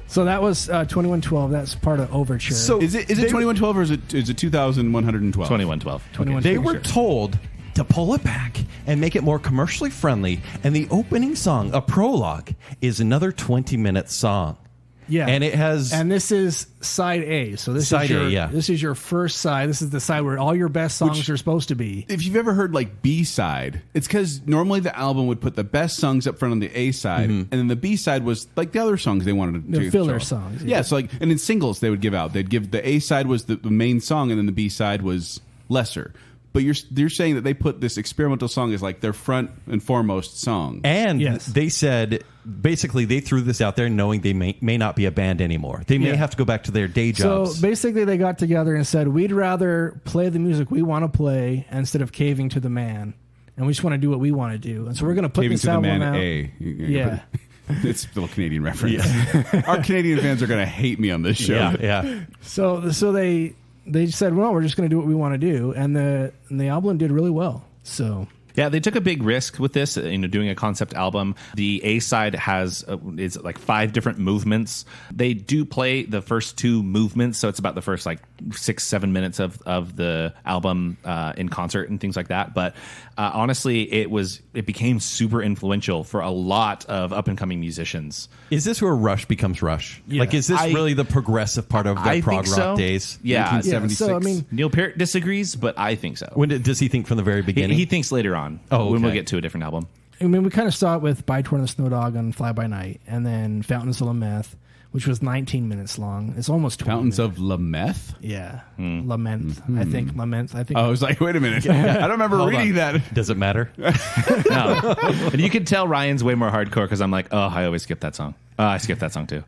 So that was 2112. That's part of Overture. So Is it 2112 or is it 2112? 2112. 21 They were told to pull it back and make it more commercially friendly, and the opening song, a prologue, is another 20-minute song. Yeah, And it has... And this is side A. So this Side is your A, yeah. This is your first side. This is the side where all your best songs are supposed to be. If you've ever heard like B-side, it's because normally the album would put the best songs up front on the A side, and then the B side was like the other songs they wanted to The filler show. songs. Yeah, so like, and in singles they would give out. They'd give the A side was the main song, and then the B side was lesser. But you're saying that they put this experimental song as like their front and foremost song. And Yes. they said, basically, they threw this out there knowing they may not be a band anymore. They may Yeah. have to go back to their day jobs. So basically, they got together and said, "We'd rather play the music we want to play instead of caving to the man, and we just want to do what we want to do." And so we're going to put Caving this to the album man out. Yeah. It's a little Canadian reference. Our Canadian fans are going to hate me on this show. yeah. So they said, "Well, we're just going to do what we want to do," and the album did really well. So Yeah, they took a big risk with this, doing a concept album. The A side has is like 5 different movements. They do play the first 2 movements, so it's about the first like 6-7 minutes of the album in concert and things like that. But honestly, it became super influential for a lot of up and coming musicians. Is this where Rush becomes Rush? Yeah. Like, is this really the progressive part of their I prog think rock so. days? Yeah. 1976. So I mean, Neil Peart disagrees, but I think so. Does he think from the very beginning? He thinks later on. Oh, when we'll okay. get to a different album. I mean, we kind of saw it with By Torn the Snow Dog and Fly By Night, and then Fountains of Lameth, which was 19 minutes long. It's almost 20 Fountains minutes. of Lameth? Yeah. Lament. I think Lament. I think. I was like, wait a minute. I don't remember Hold reading on. that. Does it matter? No. And you can tell Ryan's way more hardcore because I'm like, oh, I always skip that song. I skipped that song too.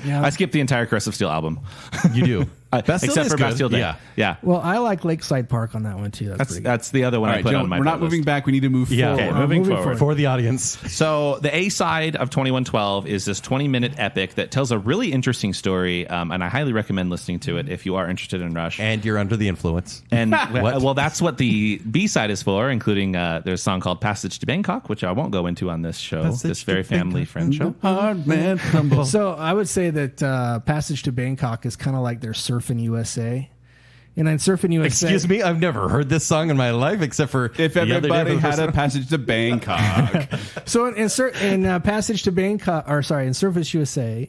Yeah. I skipped the entire Crest of Steel album. You do. Bastille Except is for good. Bastille Day. Yeah. Well, I like Lakeside Park on that one too. That's pretty good. That's the other one All I right, put Joe, on my we're not playlist. moving back. We need to move Yeah. forward. Okay, moving moving forward. For the audience. So the A side of 2112 is this 20-minute epic that tells a really interesting story, and I highly recommend listening to it if you are interested in Rush. And you're under the influence. And well, that's what the B side is for, including there's a song called "Passage to Bangkok," which I won't go into on this show, Passage this very to Bangkok. family friend show. Hard man humble. So I would say that Passage to Bangkok is kind of like their Surfin' USA. And in Surfin' USA... Excuse me? I've never heard this song in my life except for... If the other day everybody for the had first a time. passage to Bangkok. So in Passage to Bangkok, or sorry, in Surface USA,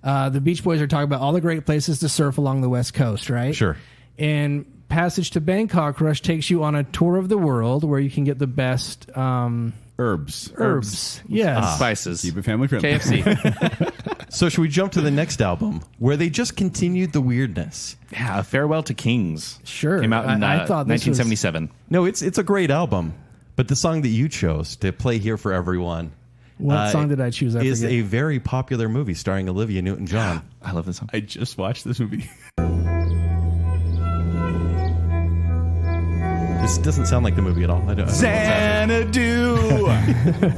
the Beach Boys are talking about all the great places to surf along the West Coast, right? Sure. In Passage to Bangkok, Rush takes you on a tour of the world where you can get the best Herbs. Yes. Spices. Keep it family friendly. KFC. So should we jump to the next album where they just continued the weirdness? Yeah, Farewell to Kings. Sure. Came out in I thought this was- 1977. No, it's a great album. But the song that you chose to play here for everyone What song did I choose? I is forget. a very popular movie starring Olivia Newton-John. I love this song. I just watched this movie. This doesn't sound like the movie at all. I don't know what's happening. Xanadu.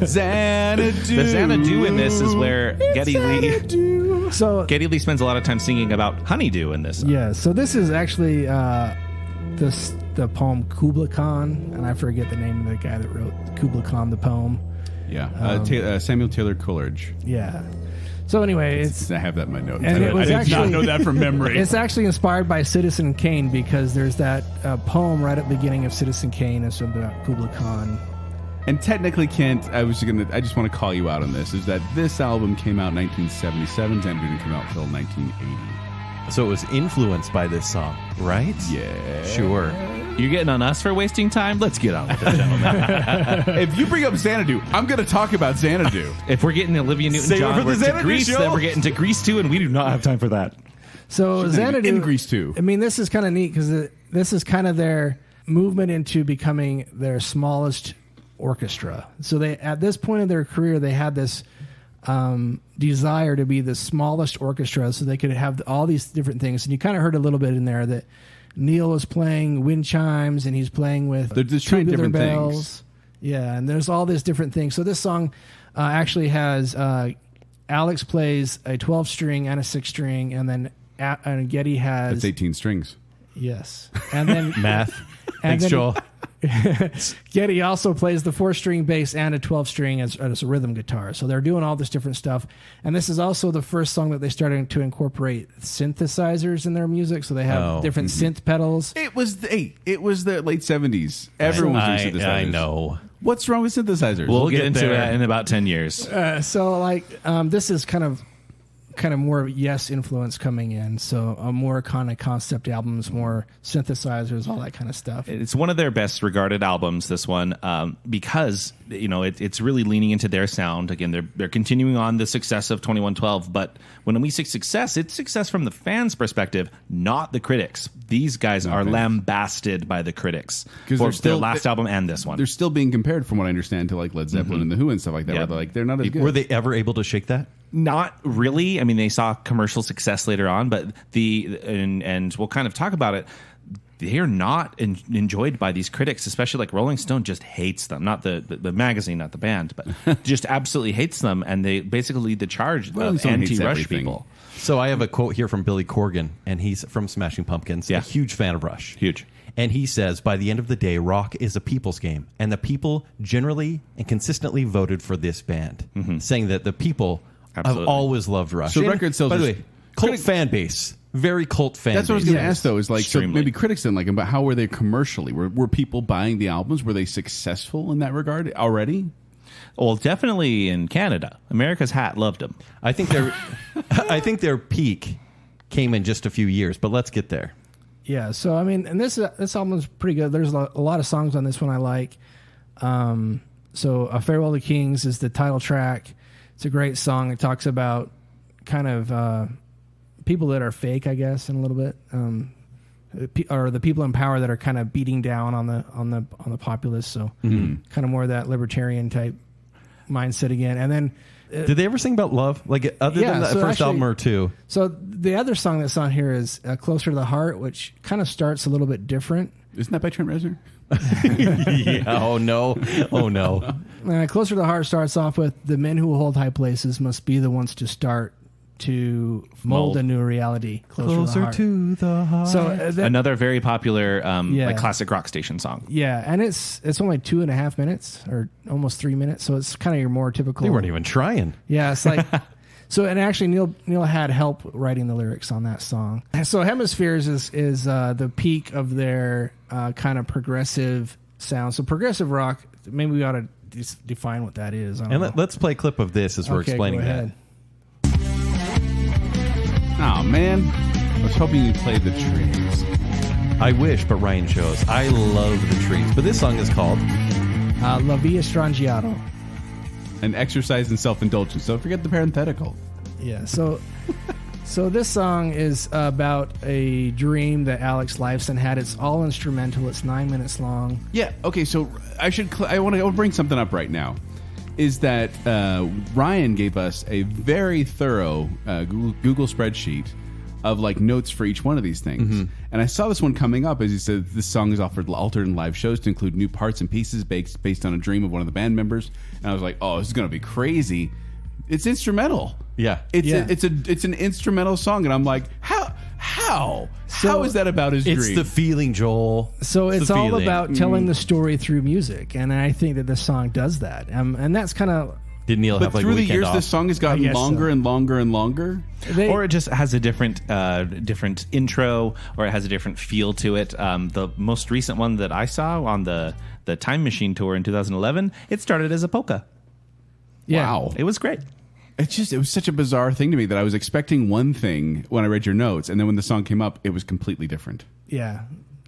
Xanadu. The Xanadu in this is where Geddy Lee. So Geddy Lee spends a lot of time singing about honeydew in this. yeah, so this is actually the poem Kubla Khan, and I forget the name of the guy that wrote Kubla Khan the poem. Yeah. Samuel Taylor Coleridge. Yeah. So anyway, I have that in my notes. And it was I did not actually- know that from memory. It's actually inspired by Citizen Kane because there's that poem right at the beginning of Citizen Kane. It's about Kubla Khan. And technically, Kent, I just want to call you out on this, is that this album came out in 1977, Xanadu didn't come out until 1980. So it was influenced by this song, right? Yeah. Sure. You're getting on us for wasting time? Let's get on with it, gentlemen. If you bring up Xanadu, I'm going to talk about Xanadu. If we're getting Olivia Save it Newton-John, for we're the to Xanadu Grease, show. then we're getting to Grease 2, and we do not have time for that. So She's gonna be Xanadu in Grease too. I mean, this is kind of neat because this is kind of their movement into becoming their smallest orchestra. So they, at this point in their career, they had this desire to be the smallest orchestra, so they could have all these different things. And you kind of heard a little bit in there that Neil was playing wind chimes, and he's playing with They're just trying tubular different bells. things. Yeah, and there's all these different things. So this song actually has Alex plays a 12-string and a 6-string, and then and Geddy has That's 18 strings. yes, and then Math. and Thanks, then Joel. Geddy also plays the 4-string bass and a 12-string as a rhythm guitar. So they're doing all this different stuff. And this is also the first song that they started to incorporate synthesizers in their music. So they have different synth pedals. It was the late 70s. Everyone was doing synthesizers. I know. What's wrong with synthesizers? We'll get into there. that in about 10 years. So like this is kind of more Yes influence coming in. So more kind of concept albums, more synthesizers, all that kind of stuff. It's one of their best regarded albums, this one, because it's really leaning into their sound. Again, they're continuing on the success of 2112, but when we say success, it's success from the fans' perspective, not the critics. These guys are lambasted by the critics for their last album and this one. They're still being compared, from what I understand, to like Led Zeppelin and The Who and stuff like that. Yeah. Where they're not as good. Were they ever able to shake that? Not really. I mean, they saw commercial success later on, but and we'll kind of talk about it. They are not enjoyed by these critics, especially like Rolling Stone just hates them. Not the magazine, not the band, but just absolutely hates them. And they basically lead the charge Rolling of Stone hates anti-Rush everything. people. So I have a quote here from Billy Corgan, and he's from Smashing Pumpkins. Yeah. A huge fan of Rush. Huge. And he says, by the end of the day, rock is a people's game. And the people generally and consistently voted for this band, saying that the people Absolutely. have always loved Rush. So And, record sales by the is- way, cult fan base. Very cult fan That's what I was base. going to ask, though. Is like, so Extremely. maybe critics didn't like them, but how were they commercially? Were people buying the albums? Were they successful in that regard already? Well, definitely in Canada. America's Hat loved them. I think their peak came in just a few years, but let's get there. Yeah, so I mean, and this album's pretty good. There's a lot of songs on this one I like. So "A Farewell to Kings" is the title track. It's a great song. It talks about kind of people that are fake, I guess, in a little bit, or the people in power that are kind of beating down on the populace. So kind of more of that libertarian type mindset again. And then Did they ever sing about love? Like, other than that so first actually- album or two? So the other song that's on here is "Closer to the Heart," which kind of starts a little bit different. Isn't that by Trent Reznor? Yeah. Oh, no. Oh, no. "Closer to the Heart" starts off with "The men who hold high places must be the ones to start to mold a new reality closer, to the heart." So Another very popular Yeah. like classic rock station song. yeah, and it's only 2.5 minutes or almost 3 minutes, so it's kind of your more typical. They weren't even trying. Yeah, it's like so. And actually, Neil had help writing the lyrics on that song. So Hemispheres is the peak of their kind of progressive sound. So progressive rock. Maybe we ought to define what that is. I don't And know. let's play a clip of this as we're Okay, explaining go that. ahead. Oh, man. I was hoping you played the trees. I wish, but Ryan chose. I love the trees. But this song is called La Via Strangiato. An exercise in self-indulgence. So forget the parenthetical. Yeah, so this song is about a dream that Alex Lifeson had. It's all instrumental. It's 9 minutes long. Yeah. Okay. So I want to bring something up right now. Is that Ryan gave us a very thorough Google spreadsheet of like notes for each one of these things. And I saw this one coming up as he said this song is offered altered in live shows to include new parts and pieces based on a dream of one of the band members. And I was like, oh, this is going to be crazy. It's instrumental. Yeah. It's an instrumental song, and I'm like, how is that about his dream? It's the feeling, Joel. So it's all feeling. about telling the story through music, and I think that this song does that. And that's kind of. Did Neil But have like through the weekend years, off? this song has gotten longer and longer and longer. Or it just has a different intro, or it has a different feel to it. The most recent one that I saw on the Time Machine tour in 2011, it started as a polka. Yeah. Wow. It was great. It was such a bizarre thing to me that I was expecting one thing when I read your notes, and then when the song came up, it was completely different. Yeah,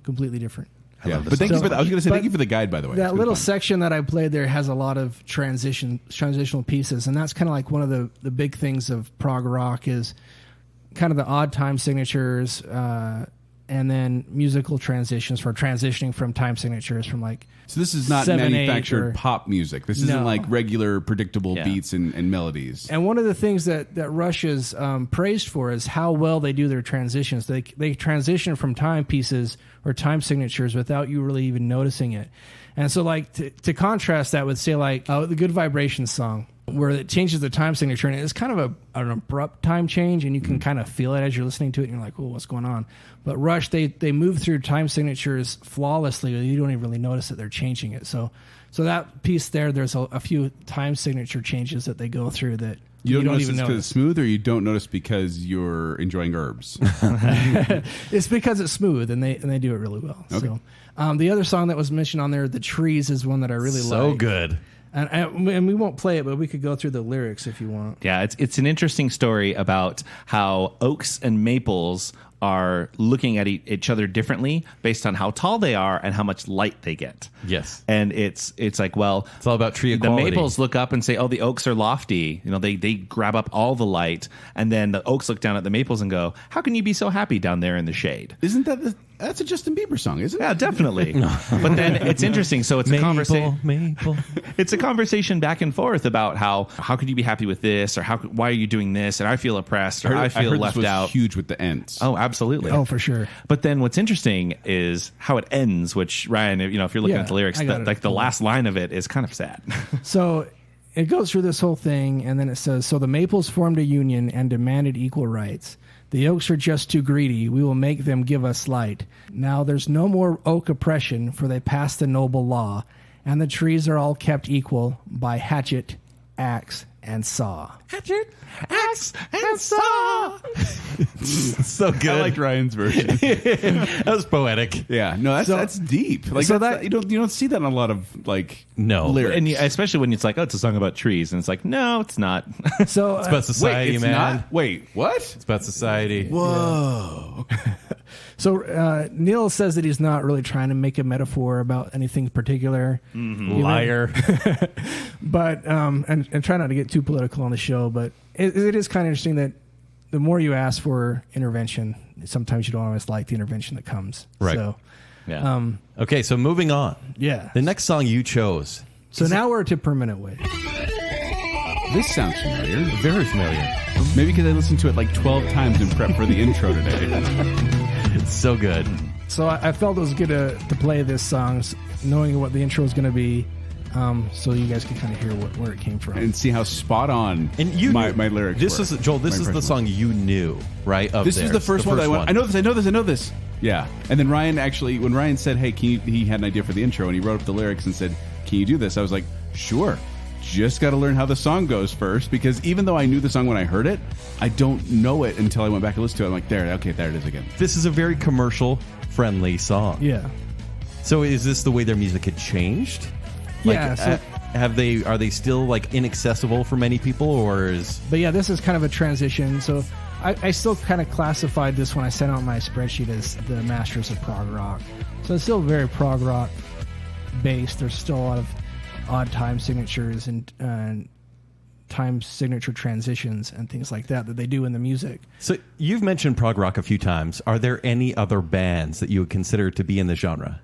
completely different. Yeah. But thank you for that. I was going to say thank you for the guide, by the way. That little section that I played there has a lot of transitional pieces, and that's kind of like one of the big things of prog rock is kind of the odd time signatures, and then musical transitions for transitioning from time signatures from like. So this is not 7/8 manufactured pop music. This isn't No. like regular predictable beats and melodies. And one of the things that Rush is praised for is how well they do their transitions. They transition from time pieces or time signatures without you really even noticing it. And so like to contrast that with say like the Good Vibrations song where it changes the time signature and it's kind of an abrupt time change and you can kind of feel it as you're listening to it and you're like, oh, what's going on? But Rush, they move through time signatures flawlessly. You don't even really notice that they're changing it. So that piece there's a few time signature changes that they go through that you don't notice even because it's smooth, or you don't notice because you're enjoying herbs? It's because it's smooth and they do it really well. Okay. So the other song that was mentioned on there, The Trees, is one that I really like. So good. And we won't play it, but we could go through the lyrics if you want. Yeah, it's an interesting story about how oaks and maples are looking at each other differently based on how tall they are and how much light they get. Yes. And it's like, well, It's all about tree the equality. maples look up and say, oh, the oaks are lofty. You know, they grab up all the light. And then the oaks look down at the maples and go, how can you be so happy down there in the shade? Isn't that's a Justin Bieber song, isn't it? Yeah, definitely. But then it's interesting. So it's a conversation. Maple. It's a conversation back and forth about how could you be happy with this, or why are you doing this, and I feel oppressed, or I feel heard left this was out. huge with the ends. Oh, absolutely. Oh, for sure. But then what's interesting is how it ends, which Ryan, if you're looking Yeah, at the lyrics, I got it. like the last line of it is kind of sad. So it goes through this whole thing, and then it says, so the maples formed a union and demanded equal rights. The oaks are just too greedy. We will make them give us light. Now there's no more oak oppression, for they passed the noble law, and the trees are all kept equal by hatchet, axe, and saw. Hatchet, axe, and saw. So good. I liked Ryan's version. That was poetic. Yeah, no, that's deep. Like so that you don't see that in a lot lot of like No. lyrics. And especially when it's like, oh, it's a song about trees, and it's like, no, it's not. So It's about society, Wait, it's man. not? Wait, what? It's about society. Whoa. So Neil says that he's not really trying to make a metaphor about anything particular. Liar. But and try not to get too political on the show, but it is kind of interesting that the more you ask for intervention, sometimes you don't always like the intervention that comes. Right. So, Yeah. Okay, so moving on. yeah. The next song you chose. So now we're to Permanent Way. This sounds familiar. Very familiar. Maybe because I listened to it like 12 times in prep for the intro today. It's so good. So I felt it was good to play this song, knowing what the intro was going to be, so you guys can kind of hear where it came from. And see how spot on And you my knew- lyrics This were. is Joel. This My is the impression song you knew, right? Of This was theirs, the first one that I went, one. I know this. Yeah. And then Ryan actually, when Ryan said, hey, he had an idea for the intro and he wrote up the lyrics and said, can you do this? I was like, sure. Just got to learn how the song goes first, because even though I knew the song when I heard it, I don't know it until I went back and listened to it. I'm like, there it is again. This is a very commercial-friendly song. Yeah. So is this the way their music had changed? Like, Yeah, so- are they still like inaccessible for many people, or is But yeah, this is kind of a transition. So I still kind of classified this when I sent out my spreadsheet as the Masters of Prog Rock. So it's still very prog rock based. There's still a lot of odd time signatures and time signature transitions and things like that they do in the music. so? You've mentioned prog rock a few times. Are there any other bands that you would consider to be in the genre?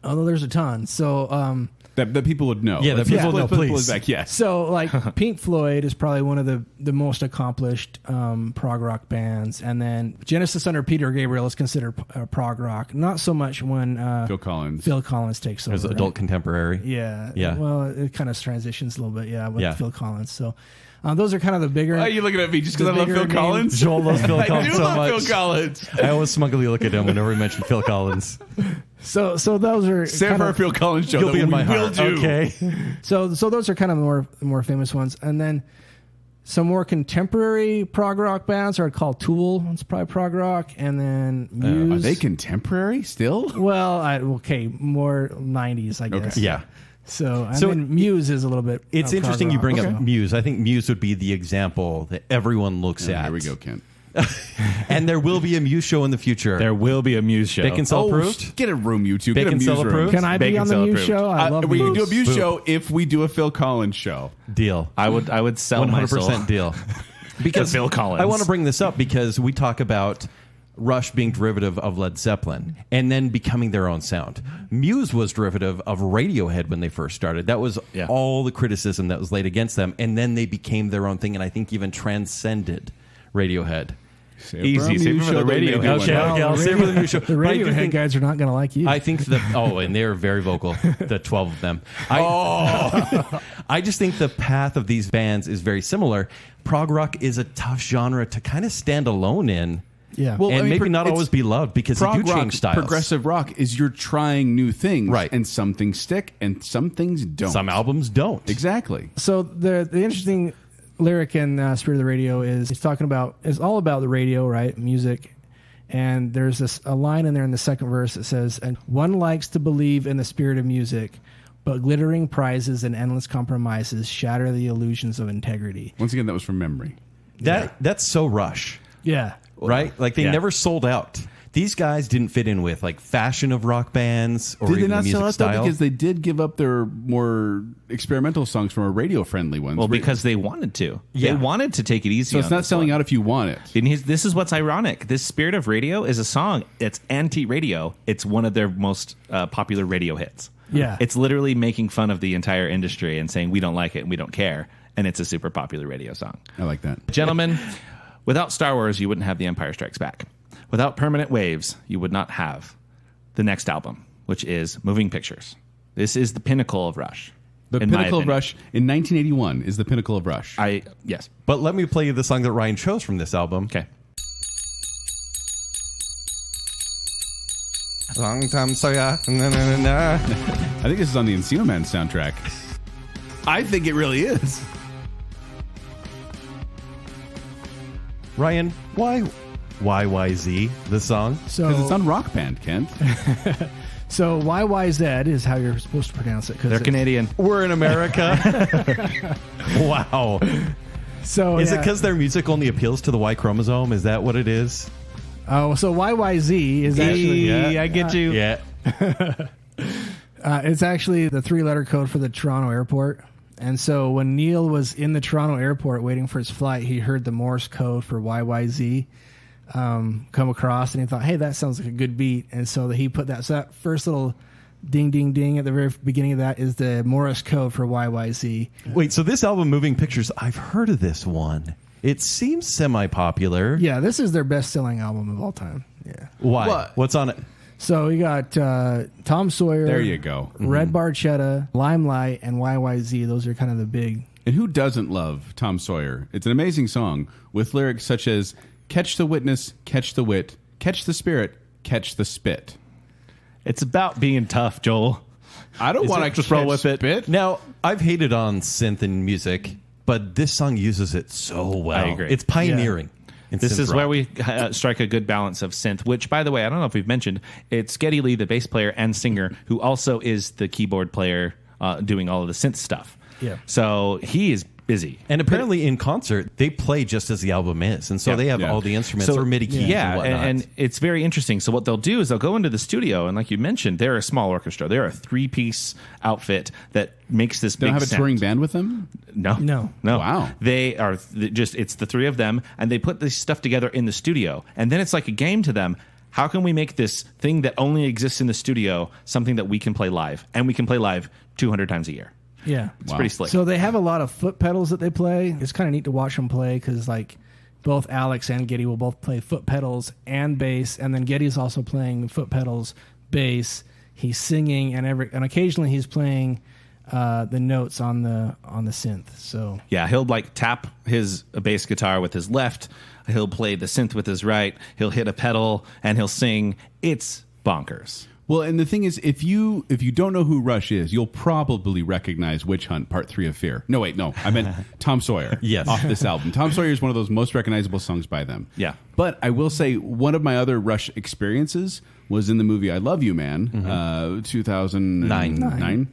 Although there's a ton. So That people would know. Yeah, that people know, please. Back, yes. So, like, Pink Floyd is probably one of the most accomplished prog rock bands, and then Genesis under Peter Gabriel is considered prog rock. Not so much when Phil Collins takes over. As adult contemporary. Yeah. Yeah. Well, it kind of transitions a little bit. Yeah, with Yeah. Phil Collins. So, those are kind of the bigger. Why are you looking at me just because I the love bigger Phil Collins? names. Joel loves Phil I Collins do so love much. Phil Collins. I always smugly look at him whenever we mention Phil Collins. So those are Save kind for our of- Phil Collins show. You'll that be in we my will heart. do. Okay. So those are kind of more famous ones, and then some more contemporary prog rock bands are called Tool. It's probably prog rock, and then Muse. Are they contemporary still? Well, more 90s, I guess. Okay. Yeah. So So then Muse is a little bit. It's prog interesting you rock. bring Okay. up Muse. I think Muse would be the example that everyone looks at. Here we go, Kent. And there will be a Muse show in the future. There will be a Muse show. Baconsale approved? Get a room, you two. Get a Baconsale Muse room. approved? Can I be on the Baconsale Muse approved. show? I love we can Muse. do a Muse show if we do a Phil Collins show. Deal. I would sell my soul. 100% deal. Because Phil Collins. I want to bring this up because we talk about Rush being derivative of Led Zeppelin and then becoming their own sound. Muse was derivative of Radiohead when they first started. That was Yeah. all the criticism that was laid against them, and then they became their own thing, and I think even transcended Radiohead. Easy. Save it for the radio. Okay, I'll save it for the Muse show. The But I do Radiohead think- guys are not going to like you. I think and they're very vocal, the 12 of them. I just think the path of these bands is very similar. Prog rock is a tough genre to kind of stand alone in. Yeah. Well, And I mean, maybe not it's- always be loved because they do Prog rock, change styles. progressive rock is you're trying new things, Right. And some things stick, and some things don't. Some albums don't. exactly. So the interesting lyric in Spirit of the Radio is it's all about the radio, right? Music. And there's a line in there in the second verse that says, "And one likes to believe in the spirit of music, but glittering prizes and endless compromises shatter the illusions of integrity." Once again, that was from memory. That's so Rush, Yeah. right? Like they Yeah. never sold out. These guys didn't fit in with like fashion of rock bands or Did they even not the music sell out though? style. Because they did give up their more experimental songs from a radio-friendly ones. Well, because they wanted to. Yeah. They wanted to take it easy. so it's on not this selling one. out if you want it. And this is what's ironic. This Spirit of Radio is a song. It's anti-radio. It's one of their most popular radio hits. Yeah. It's literally making fun of the entire industry and saying we don't like it and we don't care. And it's a super popular radio song. I like that. Gentlemen, without Star Wars, you wouldn't have The Empire Strikes Back. Without Permanent Waves, you would not have the next album, which is Moving Pictures. This is the pinnacle of Rush. The in my pinnacle of opinion. Rush in 1981 is the pinnacle of Rush. Yes. But let me play you the song that Ryan chose from this album. Okay. Long time so yeah. Na, na, na, na. I think this is on the Encino Man soundtrack. I think it really is. Ryan, why YYZ, the song? So Because it's on Rock Band, Kent. So YYZ is how you're supposed to pronounce it. 'Cause They're it's- Canadian. We're in America. Wow. So Is it yeah. because their music only appeals to the Y chromosome? Is that what it is? Oh, so YYZ is actually Yeah. I get you. Yeah. it's actually the 3-letter code for the Toronto airport. And so when Neil was in the Toronto airport waiting for his flight, he heard the Morse code for YYZ come across, and he thought, "Hey, that sounds like a good beat." And so he put that. So that first little ding, ding, ding at the very beginning of that is the Morse code for YYZ. Wait, so this album, Moving Pictures, I've heard of this one. It seems semi-popular. Yeah, this is their best-selling album of all time. Yeah. Why? What? What's on it? So you got Tom Sawyer. There you go. Red Barchetta, Limelight, and YYZ. Those are kind of the big. And who doesn't love Tom Sawyer? It's an amazing song with lyrics such as "Catch the witness, catch the wit, catch the spirit, catch the spit." It's about being tough, Joel. I don't want to just roll with it. Spit. Now, I've hated on synth and music, but this song uses it so well. I agree. It's pioneering. in This synth is rock. where we strike a good balance of synth, which, by the way, I don't know if we've mentioned, it's Geddy Lee, the bass player and singer, who also is the keyboard player doing all of the synth stuff. Yeah. So he is busy. And apparently in concert, they play just as the album is. And so Yeah. they have Yeah. all the instruments or MIDI keys yeah, and whatnot. and it's very interesting. So what they'll do is they'll go into the studio, and like you mentioned, they're a small orchestra. They're a 3-piece outfit that makes this They don't big have a sound. touring band with them? No. Wow. They are just, it's the three of them, and they put this stuff together in the studio. And then it's like a game to them. how can we make this thing that only exists in the studio something that we can play live? And we can play live 200 times a year. Yeah. It's pretty slick. So they have a lot of foot pedals that they play. It's kind of neat to watch them play because, like, both Alex and Geddy will both play foot pedals and bass, and then Geddy's also playing foot pedals, bass. He's singing, and occasionally he's playing the notes on the synth. So yeah, he'll like tap his bass guitar with his left. He'll play the synth with his right. He'll hit a pedal and he'll sing. It's bonkers. Well, and the thing is, if you don't know who Rush is, you'll probably recognize Witch Hunt Part 3 of Fear. No, wait, no. I meant Tom Sawyer. Yes. Off this album. Tom Sawyer is one of those most recognizable songs by them. Yeah. But I will say one of my other Rush experiences was in the movie I Love You, Man, 2009.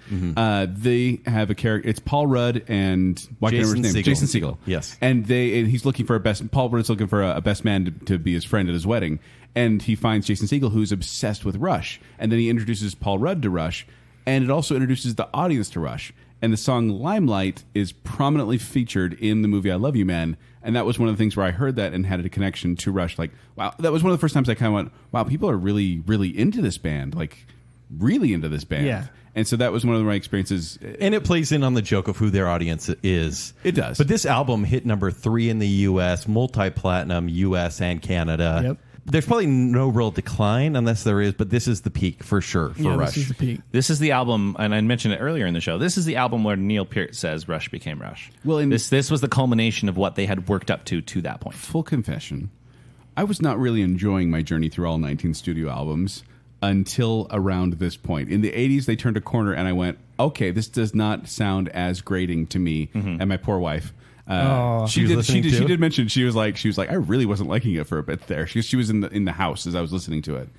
They have a character. It's Paul Rudd and why can't I remember his name? Jason Segel. Yes. And he's looking for Paul Rudd's looking for a best man to be his friend at his wedding. And he finds Jason Segel, who's obsessed with Rush. And then he introduces Paul Rudd to Rush. And it also introduces the audience to Rush. And the song Limelight is prominently featured in the movie I Love You, Man. And that was one of the things where I heard that and had a connection to Rush. Like, wow, that was one of the first times I kind of went, wow, people are really, really into this band. Like, really into this band. Yeah. And so that was one of my experiences. And it plays in on the joke of who their audience is. It does. But this album hit number 3 in the U.S., multi-platinum U.S. and Canada. Yep. There's probably no real decline unless there is, but this is the peak for sure for Rush. This is the peak. This is the album, and I mentioned it earlier in the show. This is the album where Neil Peart says Rush became Rush. Well, and this was the culmination of what they had worked up to that point. Full confession, I was not really enjoying my journey through all 19 studio albums until around this point. In the 80s, they turned a corner, and I went, okay, this does not sound as grating to me and my poor wife. She did mention she was like I really wasn't liking it for a bit there. She was in the house as I was listening to it.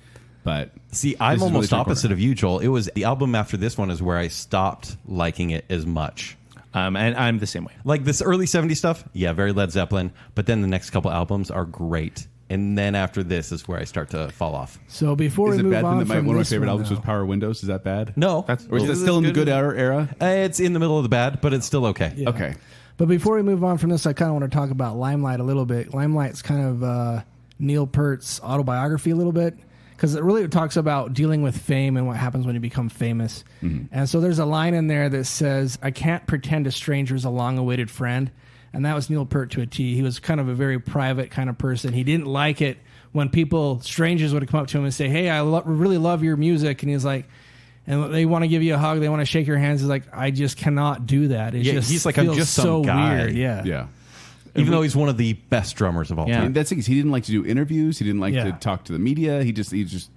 But see, I'm almost opposite of you, Joel. It was the album after this one is where I stopped liking it as much. And I'm the same way. Like this early 70s stuff, yeah, very Led Zeppelin. But then the next couple albums are great. And then after this is where I start to fall off. So before we move on, one of my favorite albums was Power Windows? Is that bad? No, or is that still in the good era? It's in the middle of the bad, but it's still okay. Yeah. Okay. But before we move on from this, I kind of want to talk about Limelight a little bit. Limelight's kind of Neil Peart's autobiography a little bit because it really talks about dealing with fame and what happens when you become famous. Mm-hmm. And so there's a line in there that says, I can't pretend a stranger's a long-awaited friend. And that was Neil Peart to a T. He was kind of a very private kind of person. He didn't like it when strangers would come up to him and say, hey, I really love your music. And he's like, and they want to give you a hug, they want to shake your hands. He's like, I just cannot do that. He's like, I'm just some so guy. Weird. Yeah. Even though he's one of the best drummers of all time. And that's the thing, he didn't like to do interviews. He didn't like to talk to the media. He's just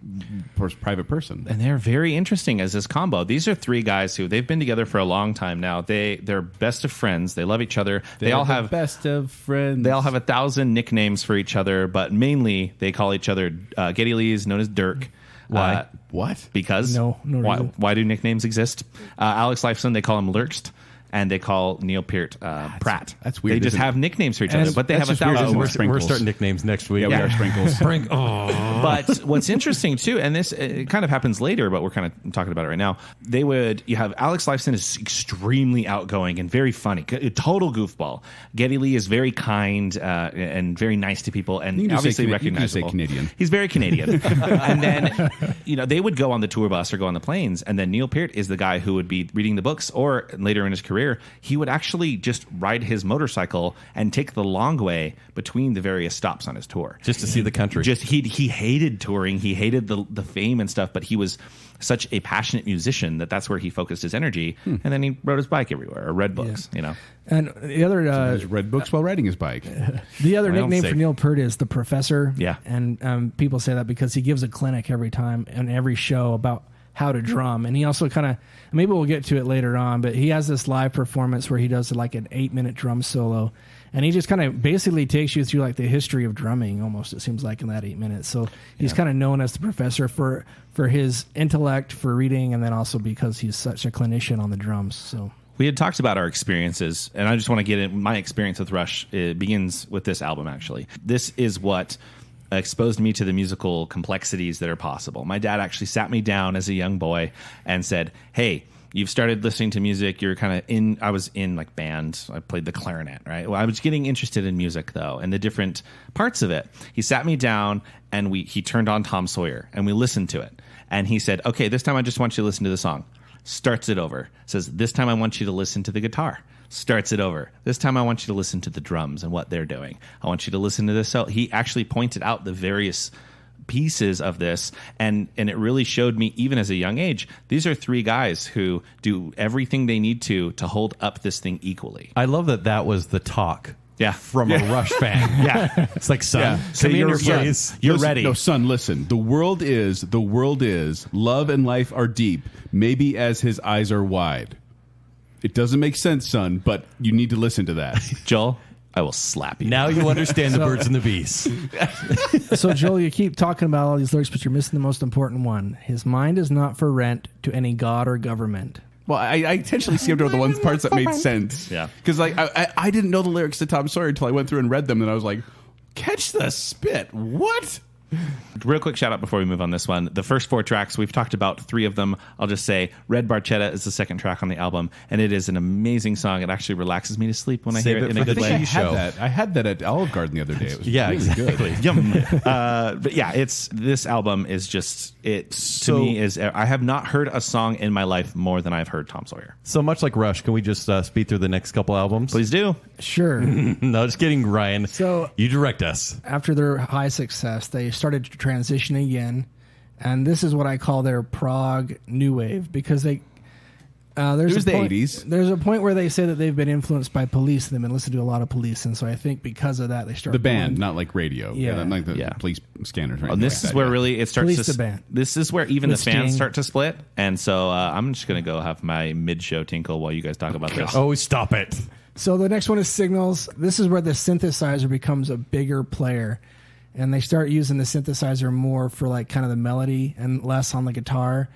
a private person. And they're very interesting as this combo. These are three guys who they've been together for a long time now. They're best of friends. They love each other. They all have best of friends. They all have 1,000 nicknames for each other, but mainly they call each other Geddy Lee is known as Dirk. Why? What? Because no reason. Why do nicknames exist? Alex Lifeson, they call him Lurkst. And they call Neil Peart Pratt. That's weird. They just have nicknames for each other, but they have 1,000. We're starting nicknames next week. Yeah, we are Sprinkles. But what's interesting too, and this it kind of happens later, but we're kind of talking about it right now. You have Alex Lifeson is extremely outgoing and very funny, a total goofball. Geddy Lee is very kind and very nice to people, and obviously recognizable. You can say Canadian. He's very Canadian. And then they would go on the tour bus or go on the planes, and then Neil Peart is the guy who would be reading the books, or later in his career, he would actually just ride his motorcycle and take the long way between the various stops on his tour. Just to see the country. He hated touring. He hated the fame and stuff, but he was such a passionate musician that's where he focused his energy. And then he rode his bike everywhere or read books, And the other... he read books while riding his bike. The other nickname for Neil Peart is the Professor. Yeah. And people say that because he gives a clinic every time and every show about how to drum. And he also kind of, maybe we'll get to it later on, but he has this live performance where he does like an 8-minute drum solo. And he just kind of basically takes you through like the history of drumming almost, it seems like, in that 8 minutes. So he's kind of known as the Professor for his intellect, for reading, and then also because he's such a clinician on the drums. So we had talked about our experiences, and I just want to get in. My experience with Rush begins with this album, actually. This is what exposed me to the musical complexities that are possible. My dad actually sat me down as a young boy and said, hey, you've started listening to music. You're kind of in. I was in like bands. I played the clarinet, right? Well, I was getting interested in music though, and the different parts of it. He sat me down and he turned on Tom Sawyer and we listened to it. And he said, "Okay, this time I just want you to listen to the song." Starts it over. Says, "This time I want you to listen to the guitar." Starts it over. "This time I want you to listen to the drums and what they're doing. I want you to listen to this." So he actually pointed out the various pieces of this, and it really showed me, even as a young age, these are three guys who do everything they need to hold up this thing equally. I love that was the talk. Yeah. From a Rush fan. Yeah. It's like, son, Yeah. come in your you're- face. You're Listen, ready. No, son, listen. The world is, love and life are deep, maybe as his eyes are wide. It doesn't make sense, son, but you need to listen to that. Joel, I will slap you. Now you understand the birds and the bees. So, Joel, you keep talking about all these lyrics, but you're missing the most important one. His mind is not for rent to any god or government. Well, I intentionally skimmed over the ones parts that made sense. Yeah. Because like I didn't know the lyrics to Tom Sawyer until I went through and read them, and I was like, catch the spit. What? Real quick shout out before we move on this one. The first 4 tracks, we've talked about 3 of them. I'll just say Red Barchetta is the second track on the album, and it is an amazing song. It actually relaxes me to sleep when I Save hear it it in for a the good way. TV show. I had that at Olive Garden the other day. It was Yeah, really exactly. good. Yum. But yeah, this album is just, to me is, I have not heard a song in my life more than I've heard Tom Sawyer. So much like Rush, can we just speed through the next couple albums? Please do. Sure. No, just kidding, Ryan. So- you direct us. After their high success, they started to transition again, and this is what I call their prog new wave, because they there's It was a the point, 80s. There's a point where they say that they've been influenced by Police, and they've been listening to a lot of Police, and so I think because of that they started The band, not like radio. Yeah. Not like the Yeah. police scanners. Right? And this is where really it starts Police to the band. This is where even With the fans Sting. start to split, and so I'm just gonna go have my mid-show tinkle while you guys talk about this. Oh, stop it. So the next one is Signals. This is where the synthesizer becomes a bigger player, and they start using the synthesizer more for like kind of the melody and less on the guitar.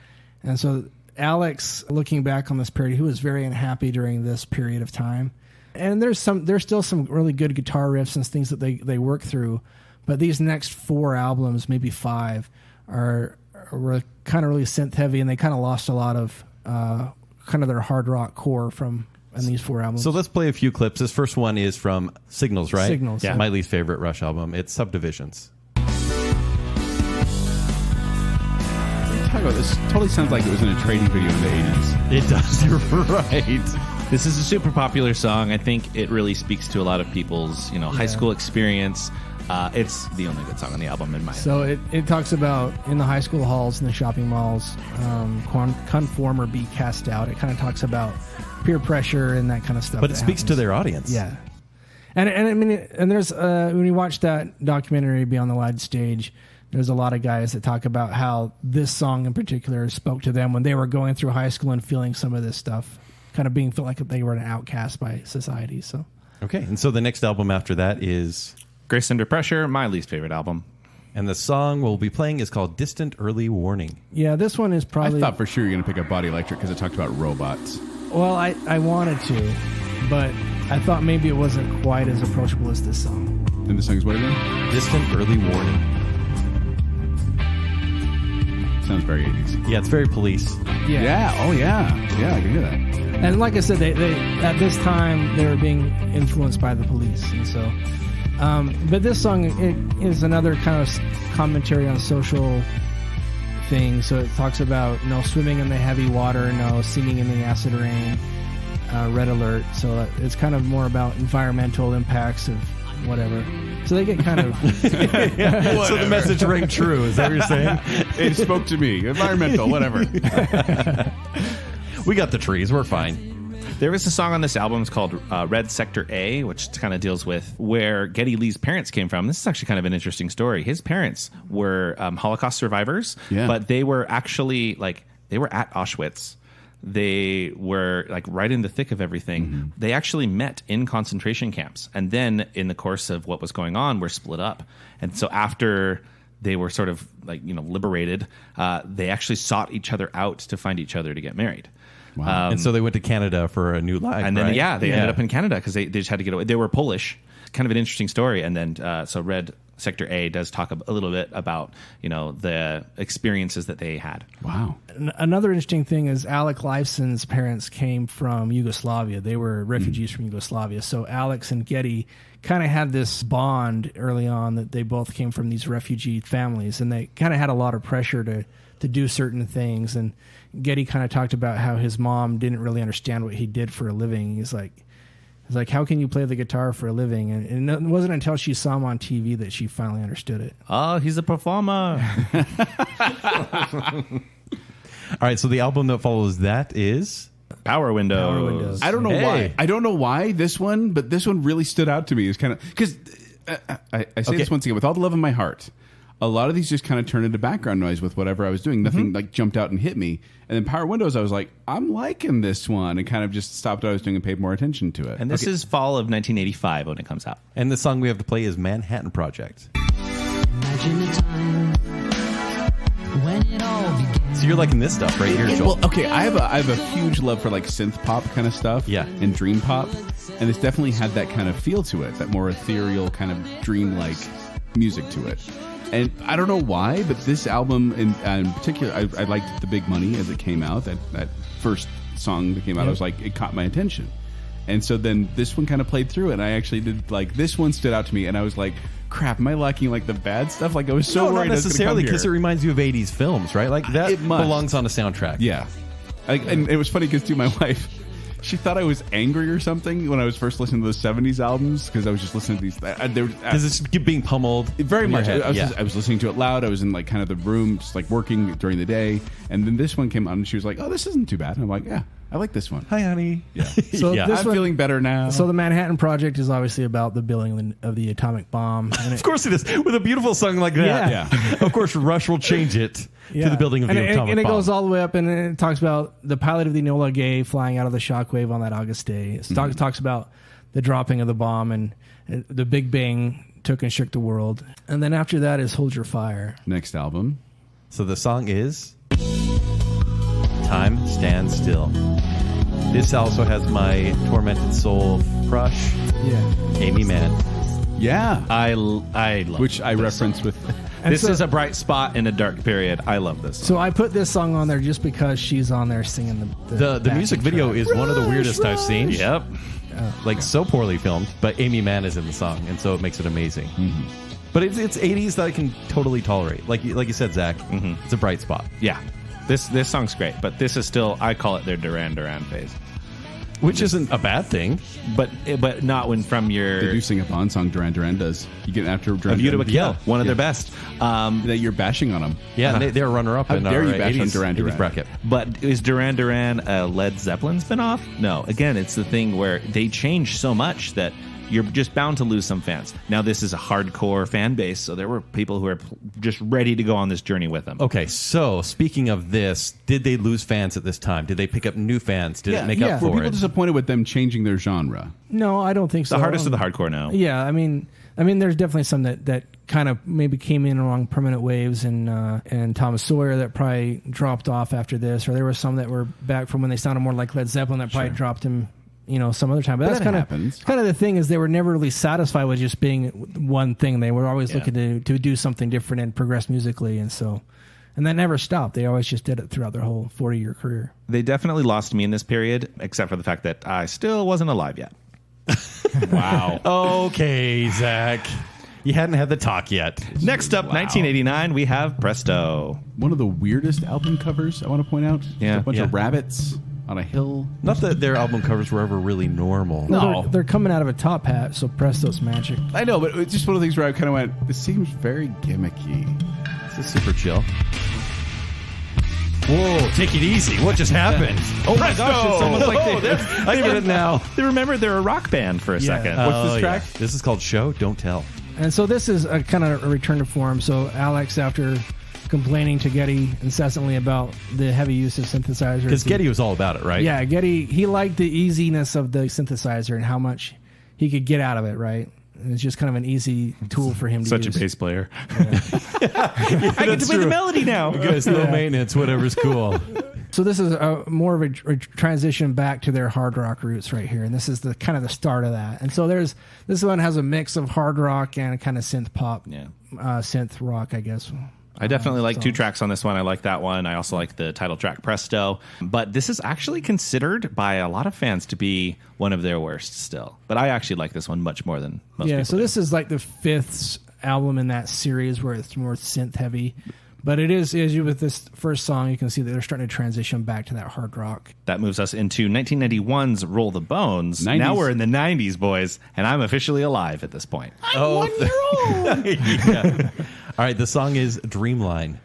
And so Alex, looking back on this period, he was very unhappy during this period of time. And there's still some really good guitar riffs and things that they work through, but these next 4 albums, maybe 5, were kind of really synth heavy, and they kind of lost a lot of kind of their hard rock core from in these 4 albums. So let's play a few clips. This first one is from Signals, right? Signals, yeah. My least favorite Rush album. It's Subdivisions. Talk about this. Totally sounds like it was in a trading video in the 80s. It does. You're right. This is a super popular song. I think it really speaks to a lot of people's high school experience. It's the only good song on the album in my opinion. So it talks about in the high school halls and the shopping malls, conform or be cast out. It kind of talks about peer pressure and that kind of stuff. But it that speaks to happens. their audience. Yeah, and I mean, and there's when you watch that documentary Beyond the Wide Stage, there's a lot of guys that talk about how this song in particular spoke to them when they were going through high school and feeling some of this stuff, kind of felt like they were an outcast by society. So Okay. And so the next album after that is, Grace Under Pressure, my least favorite album. and the song we'll be playing is called Distant Early Warning. yeah, this one is probably. I thought for sure you were going to pick up Body Electric because it talked about robots. Well, I wanted to, but I thought maybe it wasn't quite as approachable as this song. And the song's what again? Distant Early Warning. Sounds very 80s. Yeah, it's very Police. Yeah. Oh yeah. Yeah, I can hear that. And like I said, they at this time they were being influenced by the Police, and so. But this song it is another kind of commentary on social things. So it talks about swimming in the heavy water, singing in the acid rain, red alert. So it's kind of more about environmental impacts of whatever. So they get kind of So the message rang true. Is that what you're saying? It spoke to me. Environmental, whatever. We got the trees. We're fine. There was a song on this album. It's called Red Sector A, which kind of deals with where Geddy Lee's parents came from. This is actually kind of an interesting story. His parents were Holocaust survivors, Yeah. but they were actually they were at Auschwitz. They were right in the thick of everything. Mm-hmm. They actually met in concentration camps, and then in the course of what was going on, were split up. And so after they were sort of liberated, they actually sought each other out to find each other to get married. Wow. And so they went to Canada for a new life. And then, right? they ended up in Canada because they just had to get away. They were Polish. Kind of an interesting story. And then, so Red Sector A does talk a little bit about, the experiences that they had. Wow. Another interesting thing is Alec Lifeson's parents came from Yugoslavia. They were refugees from Yugoslavia. So Alex and Geddy kind of had this bond early on that they both came from these refugee families, and they kind of had a lot of pressure to do certain things. And Geddy kind of talked about how his mom didn't really understand what he did for a living. He's like, how can you play the guitar for a living? And it wasn't until she saw him on TV that she finally understood it. Oh, he's a performer. All right, so the album that follows that is Power Windows. I don't know why. I don't know why this one, but this one really stood out to me. It's kind of because I say this once again with all the love in my heart. A lot of these just kind of turned into background noise with whatever I was doing. Nothing like jumped out and hit me. And then Power Windows, I was like, I'm liking this one, and kind of just stopped what I was doing and paid more attention to it. And this is fall of 1985 when it comes out. And the song we have to play is Manhattan Project. Imagine a time when it all began. So you're liking this stuff right here, Joel. Well, okay, I have a huge love for like synth pop kind of stuff, Yeah. and dream pop, and this definitely had that kind of feel to it, that more ethereal kind of dream-like music to it. And I don't know why, but this album in particular, I liked The Big Money as it came out. That first song that came out, I was like, it caught my attention. And so then this one kind of played through, and I actually did, like, this one stood out to me, and I was like, crap, am I liking, like, the bad stuff? Like, I was so worried. Not necessarily, because it reminds you of 80s films, right? Like, that It must. belongs on a soundtrack. Yeah. And it was funny because, too, my wife, she thought I was angry or something when I was first listening to the 70s albums, because I was just listening to these. Because it's being pummeled. Very in your much. head. I was listening to it loud. I was in like kind of the room, just like working during the day. And then this one came on, and she was like, "Oh, this isn't too bad." And I'm like, "Yeah, I like this one." Hi, honey. Yeah. So Yeah. this I'm one- feeling better now. So the Manhattan Project is obviously about the building of the atomic bomb. And Of course it is. With a beautiful song like that. Yeah. Of course, Rush will change it to the building of the atomic and it bomb. goes all the way up, and it talks about the pilot of the Enola Gay flying out of the shockwave on that August day. It talks about the dropping of the bomb, and the Big Bang took and shook the world. And then after that is Hold Your Fire. Next album. So the song is Time Stands Still. This also has my Tormented Soul crush, Yeah. Amy Mann. Yeah. I love Which I reference with. This so- is a bright spot in a dark period. I love this. So I put this song on there just because she's on there singing The backing music video track. is one of the weirdest I've seen. Yep. Like, so poorly filmed, but Amy Mann is in the song, and so it makes it amazing. But it's 80s that I can totally tolerate. Like you said, Zach, it's a bright spot. Yeah. This song's great, but this is still, I call it their Duran Duran phase. Which isn't a bad thing. But not when from your They do sing a Bond song, Duran Duran does. You get after Duran A View to a Duran. Kill, Yeah. one of their best. That you're bashing on them. Yeah, and they're runner-up How in dare our you bash on 80s, Duran 80s Duran. bracket. But is Duran Duran a Led Zeppelin spinoff? No. Again, it's the thing where they change so much that you're just bound to lose some fans. Now, this is a hardcore fan base, so there were people who are just ready to go on this journey with them. Okay, so speaking of this, did they lose fans at this time? Did they pick up new fans? Did it make up Were for people it? disappointed with them changing their genre? No, I don't think so. The hardest of the hardcore now. Yeah, I mean, there's definitely some that kind of maybe came in along Permanent Waves and Thomas Sawyer that probably dropped off after this, or there were some that were back from when they sounded more like Led Zeppelin that probably dropped him, some other time. But that's that kind happens. of the thing is they were never really satisfied with just being one thing. They were always looking to do something different and progress musically, and that never stopped. They always just did it throughout their whole 40-year career. They definitely lost me in this period, except for the fact that I still wasn't alive yet. Wow. Okay, Zach. You hadn't had the talk yet. Next up, 1989, we have Presto. One of the weirdest album covers, I want to point out. Yeah. A bunch Yeah. of rabbits on a hill. Not that their album covers were ever really normal. Well, they're coming out of a top hat, so Presto's magic. I know, but it's just one of the things where I kind of went, this seems very gimmicky. This is super chill. Whoa, take it easy. What just happened? Oh my gosh, it's almost like I get it now. they remembered they're a rock band for a second. What's this track? This is called Show, Don't Tell. And so this is a kind of a return to form. So Alex, after complaining to Geddy incessantly about the heavy use of synthesizers, Because Geddy was all about it, right? yeah, Geddy, he liked the easiness of the synthesizer and how much he could get out of it, right? And it's just kind of an easy tool for him to Such use. a bass player. I get to play the melody now. Guys, low maintenance, whatever's cool. So this is more of a transition back to their hard rock roots right here, and this is the kind of the start of that. And so this one has a mix of hard rock and kind of synth pop, synth rock, I guess. I definitely like 2 tracks on this one. I like that one. I also like the title track, Presto. But this is actually considered by a lot of fans to be one of their worst still. But I actually like this one much more than most people. So this is like the 5th album in that series where it's more synth heavy. But it is, as you with this first song, you can see that they're starting to transition back to that hard rock. That moves us into 1991's Roll the Bones. 90s. Now we're in the 90s, boys, and I'm officially alive at this point. I'm 1 year old! Yeah. All right, the song is Dreamline.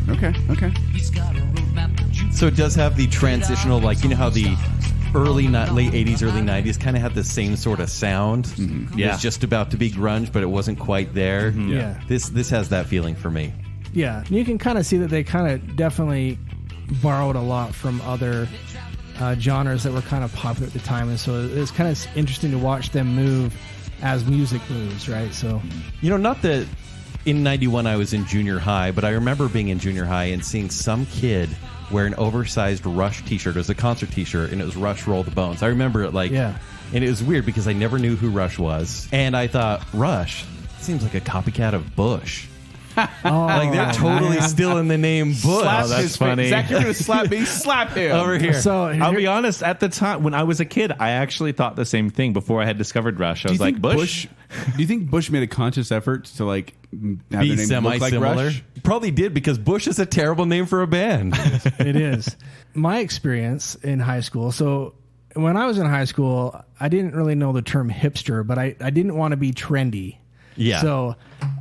Okay. So it does have the transitional, like, you know how the late 80s, early 90s kind of had the same sort of sound. Mm-hmm. It was just about to be grunge, but it wasn't quite there. Mm-hmm. Yeah. This has that feeling for me. Yeah, you can kind of see that they kind of definitely borrowed a lot from other genres that were kind of popular at the time, and so it's kind of interesting to watch them move as music moves, right? So, you know, not that in 91 I was in junior high, but I remember being in junior high and seeing some kid wear an oversized Rush t-shirt. It was a concert t-shirt, and it was Rush Roll the Bones. I remember it and it was weird because I never knew who Rush was, and I thought, Rush seems like a copycat of Bush. Like they're totally still in the name Bush. Slap that's his funny. Face. Zach, you're going to slap me? Slap him. Over here. So I'll be honest, at the time, when I was a kid, I actually thought the same thing before I had discovered Rush. I was like, Bush? Do you think Bush made a conscious effort to like have Be their name look like semi-similar. Rush? Probably did, because Bush is a terrible name for a band. it is. My experience in high school, so when I was in high school, I didn't really know the term hipster, but I didn't want to be trendy. Yeah. So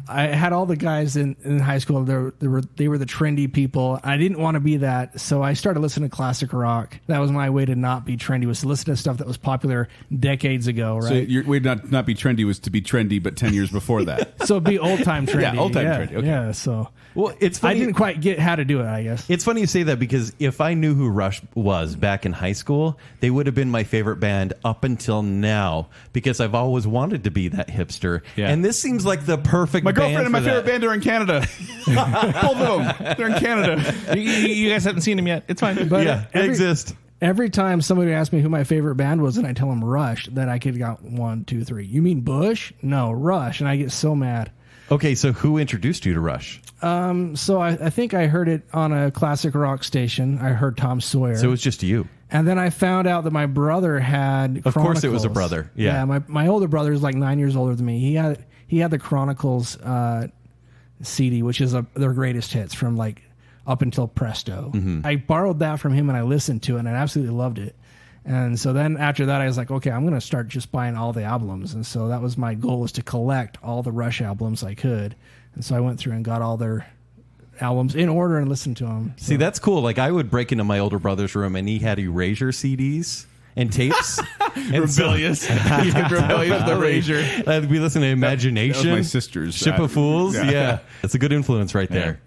I had all the guys in high school. They were the trendy people. I didn't want to be that, so I started listening to classic rock. That was my way to not be trendy, was to listen to stuff that was popular decades ago, right? So your way to not be trendy was to be trendy, but 10 years before that. So be old time trendy. Yeah, old time trendy. Okay. Yeah. So Well, it's funny. I didn't quite get how to do it, I guess. It's funny you say that, because if I knew who Rush was back in high school, they would have been my favorite band up until now, because I've always wanted to be that hipster. Yeah. And this seems like the perfect My band girlfriend and my for favorite that. band are in Canada. Both of them. They're in Canada. you guys haven't seen him yet. It's fine. But Yeah, they exist. Every time somebody asked me who my favorite band was and I tell them Rush, then I could go 1, 2, 3. You mean Bush? No, Rush. And I get so mad. Okay, so who introduced you to Rush? So I think I heard it on a classic rock station. I heard Tom Sawyer. So it was just you. And then I found out that my brother had Of course it was a Chronicles. brother. Yeah. My older brother is like 9 years older than me. He had the Chronicles CD, which is their greatest hits from like up until Presto. Mm-hmm. I borrowed that from him and I listened to it and I absolutely loved it. And so then after that, I was like, okay, I'm going to start just buying all the albums. And so that was my goal, was to collect all the Rush albums I could. And so I went through and got all their albums in order and listened to them. See, that's cool. Like, I would break into my older brother's room and he had Erasure CDs and tapes. And Rebellious. Rebellious, the Erasure. I'd be listening to Imagination. That was my sister's. Ship of Fools. Yeah. That's a good influence right there.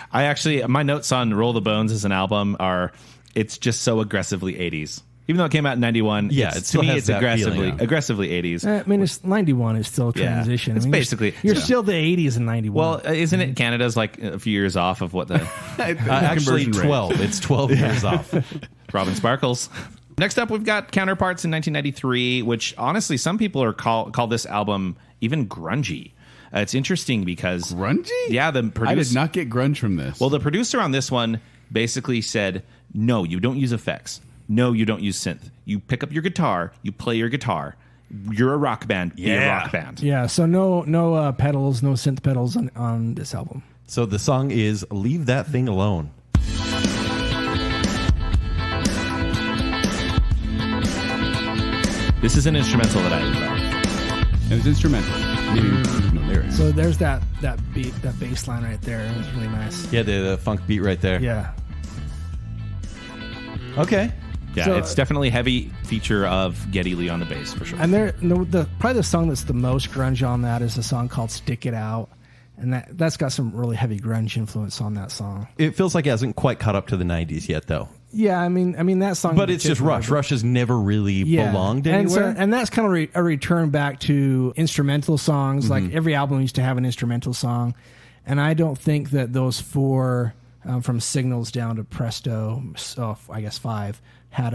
I actually, my notes on Roll the Bones as an album are, it's just so aggressively 80s. Even though it came out in 91, Yeah, it to still me has it's that aggressively feeling, yeah. aggressively 80s. I mean, it's 91 is still a transition. It's I mean, basically- you're yeah. still the 80s in 91. Well, isn't it Canada's like a few years off of what the Actually, Conversion rate. 12. It's 12 years off. Robin Sparkles? Next up, we've got Counterparts in 1993, which honestly, some people are call this album even grungy. It's interesting because Grungy? Yeah, the I producer. did not get grunge from this. Well, the producer on this one basically said, "No, you don't use effects. No, you don't use synth. You pick up your guitar. You play your guitar. You're a rock band. Be a rock band." yeah, so no pedals, no synth pedals on this album. So the song is Leave That Thing Alone. This is an instrumental that I love. And it's instrumental. Meaning, no lyrics. So there's that beat, that bass line right there. It's really nice. Yeah, the funk beat right there. Yeah. Okay. Yeah, So- it's definitely a heavy feature of Geddy Lee on the bass for sure. And probably the song that's the most grunge on that is a song called "Stick It Out," and that's got some really heavy grunge influence on that song. It feels like it hasn't quite caught up to the 90s yet, though. Yeah, I mean that song. But it's just Rush. Rush has never really belonged anywhere. And that's kind of a return back to instrumental songs. Like every album used to have an instrumental song, and I don't think that those four, from Signals down to Presto, so I guess 5, had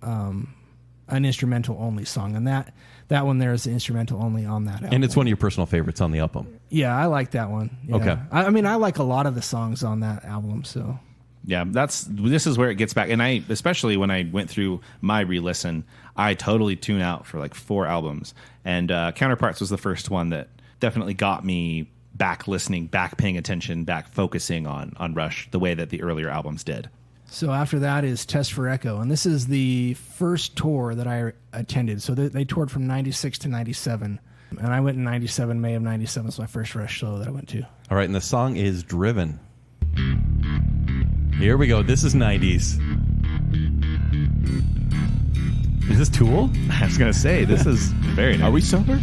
an instrumental only song, and that one there is instrumental only on that album. And it's one of your personal favorites on the album. Yeah, I like that one. Yeah. Okay. I mean, I like a lot of the songs on that album, so. Yeah, this is where it gets back. And I, especially when I went through my re-listen, I totally tune out for like 4 albums. And Counterparts was the first one that definitely got me back listening, back paying attention, back focusing on Rush the way that the earlier albums did. So after that is Test for Echo. And this is the first tour that I attended. So they toured from 96 to 97. And I went in 97, May of 97 was my first Rush show that I went to. All right, and the song is Driven. Here we go. This is 90s. Is this Tool? I was going to say, this is very nice. Are we sober?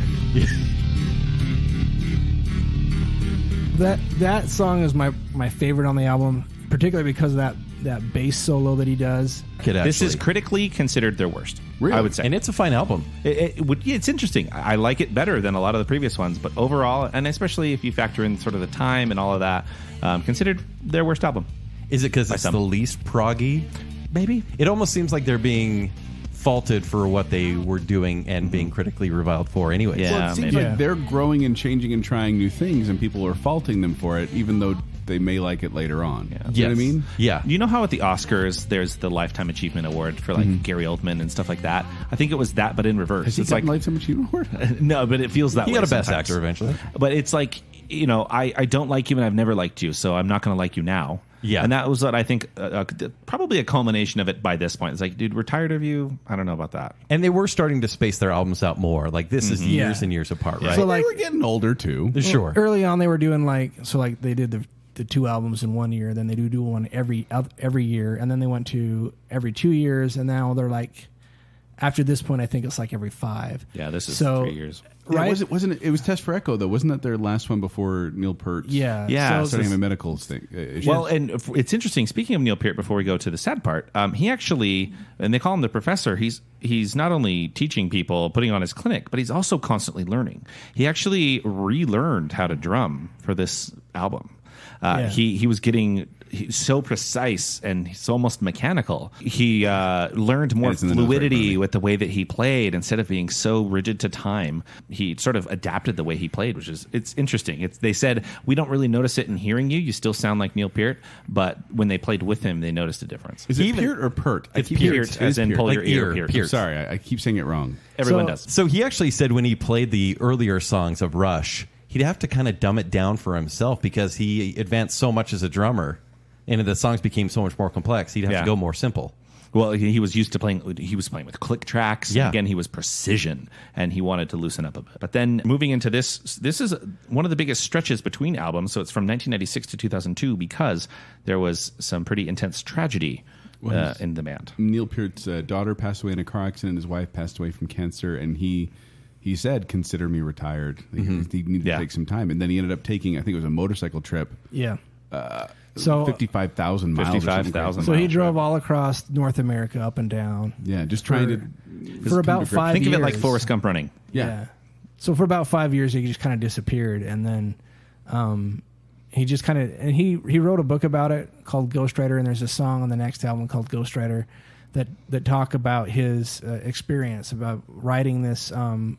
That song is my favorite on the album, particularly because of that bass solo that he does. This is critically considered their worst, really? I would say. And it's a fine album. It's interesting. I like it better than a lot of the previous ones, but overall, and especially if you factor in sort of the time and all of that, considered their worst album. Is it because it's the least proggy? Maybe. It almost seems like they're being faulted for what they were doing and being critically reviled for anyway. Yeah, well, it seems like they're growing and changing and trying new things, and people are faulting them for it, even though they may like it later on. Yeah. You know what I mean? Yeah. You know how at the Oscars there's the Lifetime Achievement Award for like Gary Oldman and stuff like that? I think it was that, but in reverse. Has he gotten Lifetime Achievement Award? No, but it feels that way. He got a Best sometimes. Actor eventually. But it's like, I don't like you and I've never liked you, so I'm not going to like you now. Yeah. And that was what I think, probably a culmination of it by this point. It's like, dude, we're tired of you. I don't know about that. And they were starting to space their albums out more. Like, this is years and years apart, right? So, like, they were getting older, too. Sure. Early on, they were doing they did the 2 albums in 1 year, then they do one every year, and then they went to every 2 years, and now they're like, after this point, I think it's like every 5. Yeah, this is 3 years. Right? Yeah, it was Test for Echo, though. Wasn't that their last one before Neil Peart? Yeah. Yeah. Starting a medical thing. Well, and it's interesting. Speaking of Neil Peart, before we go to the sad part, he actually, and they call him the professor. He's not only teaching people, putting on his clinic, but he's also constantly learning. He actually relearned how to drum for this album. He was getting so precise and he's almost mechanical. He learned more fluidity with the way that he played instead of being so rigid to time. He sort of adapted the way he played, it's interesting. They said, we don't really notice it in hearing you. You still sound like Neil Peart, but when they played with him, they noticed a difference. Is it Peart or Peart? It's Peart, as in pull your ear. Peart. Sorry, I keep saying it wrong. Everyone does. So he actually said when he played the earlier songs of Rush, he'd have to kind of dumb it down for himself because he advanced so much as a drummer. And the songs became so much more complex. He'd have to go more simple. Well, he was used to playing. He was playing with click tracks. Yeah. Again, he was precision, and he wanted to loosen up a bit. But then moving into this is one of the biggest stretches between albums. So it's from 1996 to 2002 because there was some pretty intense tragedy in the band. Neil Peart's daughter passed away in a car accident. His wife passed away from cancer, and he said, "Consider me retired." He needed to take some time, and then he ended up taking, I think it was a motorcycle trip. Yeah. So 55,000 miles. 55,000. So he drove all across North America, up and down. Yeah, just trying to for about 5 years. Think of it like Forrest Gump running. Yeah. So for about 5 years, he just kind of disappeared, and then he just kind of he wrote a book about it called Ghostwriter, and there's a song on the next album called Ghostwriter that talk about his experience about riding this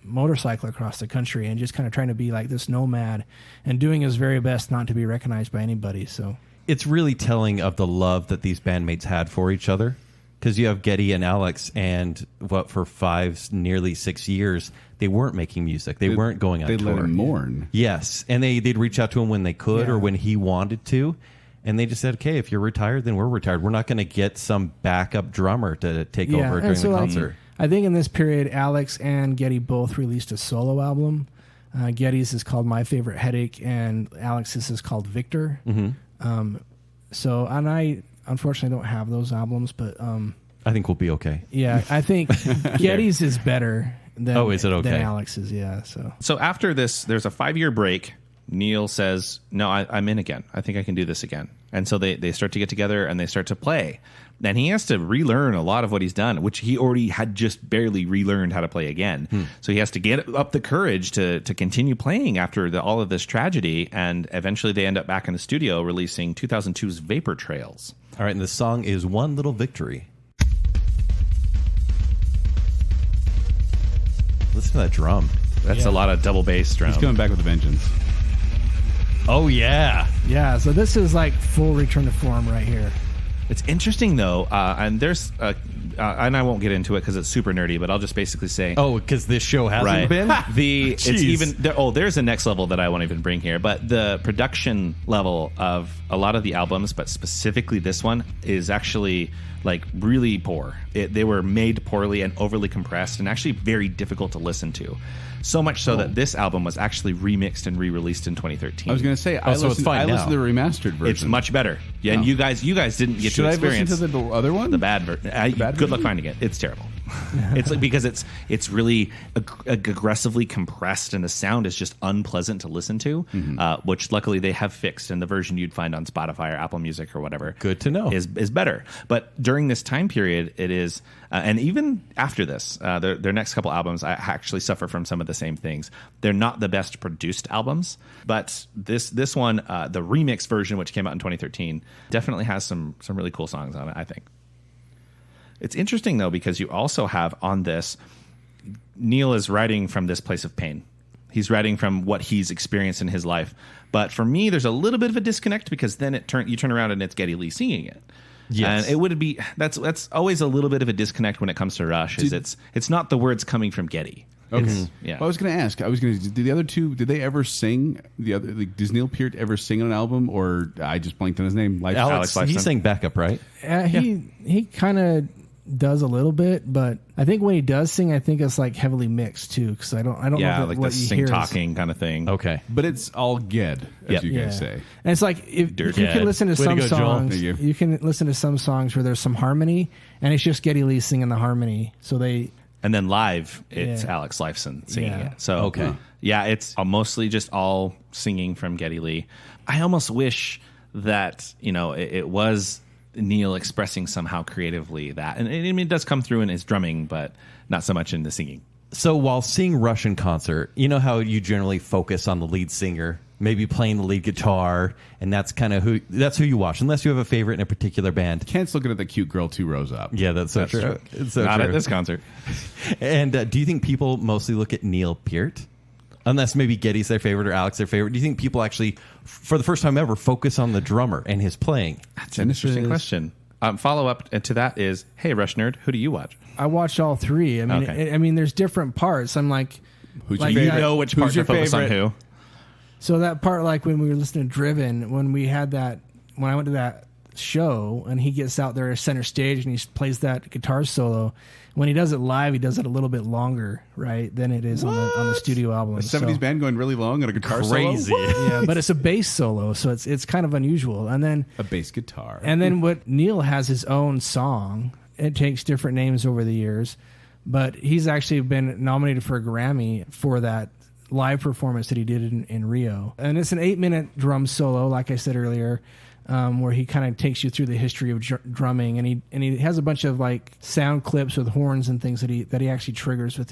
motorcycle across the country and just kind of trying to be like this nomad and doing his very best not to be recognized by anybody. So it's really telling of the love that these bandmates had for each other. Because you have Geddy and Alex, and for 5, nearly 6 years, they weren't making music. They weren't going on tour. They let him mourn. Yes, and they'd reach out to him when they could or when he wanted to. And they just said, okay, if you're retired, then we're retired. We're not going to get some backup drummer to take over during the concert. I think in this period, Alex and Geddy both released a solo album. Geddy's is called My Favorite Headache, and Alex's is called Victor. And I unfortunately don't have those albums, but I think we'll be okay. Yeah, I think Geddy's is better than, is it okay? than Alex's, yeah. So after this, there's a 5-year break. Neil says, no, I'm in again. I think I can do this again. And so they start to get together and they start to play. And he has to relearn a lot of what he's done, which he already had just barely relearned how to play again. So he has to get up the courage to continue playing after all of this tragedy. And eventually they end up back in the studio releasing 2002's Vapor Trails. All right, and the song is One Little Victory. Listen to that drum. That's a lot of double bass drum. He's coming back with a vengeance. Oh, yeah. Yeah, so this is like full return to form right here. It's interesting, though, and there's... and I won't get into it because it's super nerdy, but I'll just basically say... Oh, because this show hasn't been? It's even... there's a next level that I won't even bring here, but the production level of a lot of the albums, but specifically this one, is actually like really poor. They were made poorly and overly compressed and actually very difficult to listen to. So much so that this album was actually remixed and re-released in 2013. I was going to say, I listened to the remastered version. It's much better. Yeah, and you guys didn't get to experience. Should I listen to the other one? The bad version. Good luck finding it. It's terrible. It's like, because it's really aggressively compressed and the sound is just unpleasant to listen to, which luckily they have fixed, and the version you'd find on Spotify or Apple Music or whatever. Good to know. Is better. But during this time period, it is, and even after this, their next couple albums, I actually suffer from some of the same things. They're not the best produced albums, but this one, the remix version, which came out in 2013, definitely has some really cool songs on it, I think. It's interesting, though, because you also have on this, Neil is writing from this place of pain. He's writing from what he's experienced in his life. But for me, there's a little bit of a disconnect because then you turn around and it's Geddy Lee singing it. Yes. And it would be that's always a little bit of a disconnect when it comes to Rush. It's not the words coming from Geddy. Okay. Yeah. Well, I was going to ask. Did the other two? Did they ever sing? Does Neil Peart ever sing on an album? Or I just blanked on his name. Alex Lifeson. He sang backup, right? He kind of does a little bit, but I think when he does sing, I think it's like heavily mixed too, because I don't know like what the you sing hear talking kind of thing. Okay. But it's all Ged, as you guys say. And it's like if you Ged. can listen to Way to some go, Joel. songs, Thank you. you can listen to some songs where there's some harmony, and it's just Geddy Lee singing the harmony. So and then live, it's Yeah. Alex Lifeson singing Yeah. it. So Okay. yeah, it's mostly just all singing from Geddy Lee. I almost wish that it was Neil expressing somehow creatively that, and it does come through in his drumming, but not so much in the singing. So while seeing Rush in concert, you know how you generally focus on the lead singer, maybe playing the lead guitar, and that's kind of who you watch, unless you have a favorite in a particular band. Kent's looking at the cute girl 2 rows up. Yeah, that's so true. It's so Not true. at this concert. And do you think people mostly look at Neil Peart? Unless maybe Geddy's their favorite or Alex their favorite. Do you think people actually, for the first time ever, focus on the drummer and his playing? That's an interesting question. Follow up to that is, hey, Rush Nerd, who do you watch? I watched all three. I mean, Okay. there's different parts. I'm like, Who's like, your you favorite? know, Which Who's part your to focus on favorite? who? so that part, like when we were listening to Driven, when I went to that show, and he gets out there center stage and he plays that guitar solo. When he does it live, he does it a little bit longer, right, than it is on the studio album. A 70s band going really long on a guitar Crazy. solo? What? Yeah, but it's a bass solo, so it's kind of unusual. And then A bass guitar. what Neil has his own song. It takes different names over the years, but he's actually been nominated for a Grammy for that live performance that he did in Rio. And it's an 8-minute drum solo, like I said earlier, where he kind of takes you through the history of drumming, and he has a bunch of like sound clips with horns and things that he actually triggers with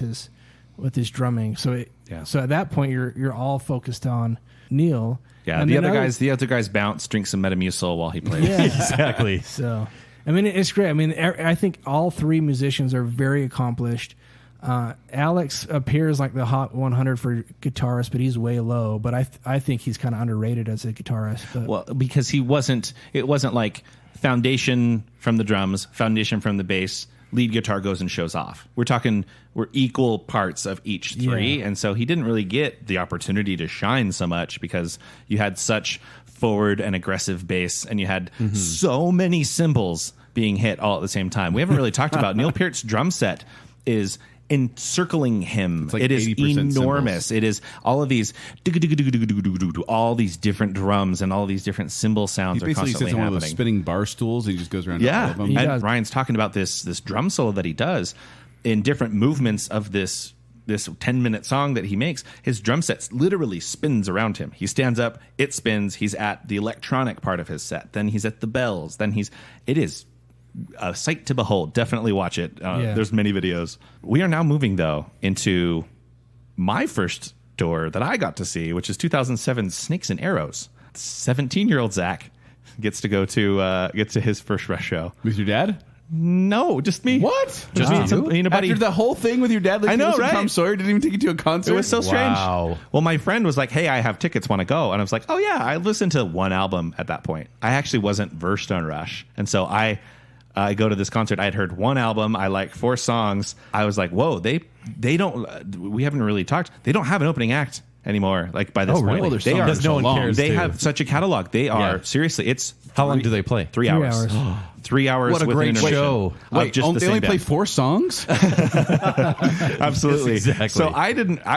his drumming. So so at that point you're all focused on Neil. Yeah, And the then other guys bounce, drink some Metamucil while he plays. Yeah. Exactly. So, I mean, it's great. I mean, I think all three musicians are very accomplished. Alex appears like the Hot 100 for guitarist, but he's way low. But I think he's kind of underrated as a guitarist. But Well, because it wasn't like foundation from the drums, foundation from the bass, lead guitar goes and shows off. We're equal parts of each three, Yeah. and so he didn't really get the opportunity to shine so much because you had such forward and aggressive bass, and you had so many cymbals being hit all at the same time. We haven't really talked about Neil Peart's drum set is encircling him. like It is 80% enormous. cymbals. It is all of these all these different drums and all these different cymbal sounds He are basically constantly sits on one of those happening. spinning bar stools and he just goes around to all Yeah, of them. and Ryan's talking about this drum solo that he does in different movements of this this 10-minute song that he makes, his drum set literally spins around him. He stands up, it spins. He's at the electronic part of his set. Then he's at the bells. It is a sight to behold. Definitely watch it. There's many videos. We are now moving, though, into my first tour that I got to see, which is 2007 Snakes and Arrows. 17-year-old Zack gets to go to his first Rush show. With your dad? No, just me. What? Just me. After the whole thing with your dad, like, I know, right? Tom Sawyer didn't even take you to a concert. It was so strange. Wow. Well, my friend was like, "Hey, I have tickets. Want to go?" And I was like, "Oh yeah." I listened to one album at that point. I actually wasn't versed on Rush, and so I go to this concert. I had heard one album. I like 4 songs. I was like, "Whoa, they don't. We haven't really talked. They don't have an opening act anymore. Like by this point, really? They are. Because no one cares. They have such a catalog. They are seriously. It's How long do they play? 3 hours. 3 hours. What a with great an intermission show. of Wait, just they only play 4 songs? Absolutely. Yes, exactly. So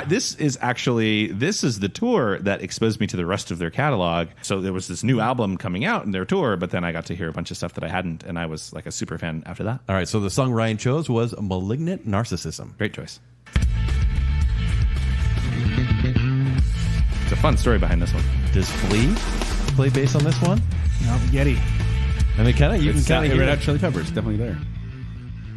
this is the tour that exposed me to the rest of their catalog. So there was this new album coming out in their tour, but then I got to hear a bunch of stuff that I hadn't, and I was like a super fan after that. All right, so the song Ryan chose was Malignant Narcissism. Great choice. It's a fun story behind this one. Does Flea play bass on this one? No, Geddy. I mean, you can kind of hear Red Hot it. Chili Peppers, definitely there.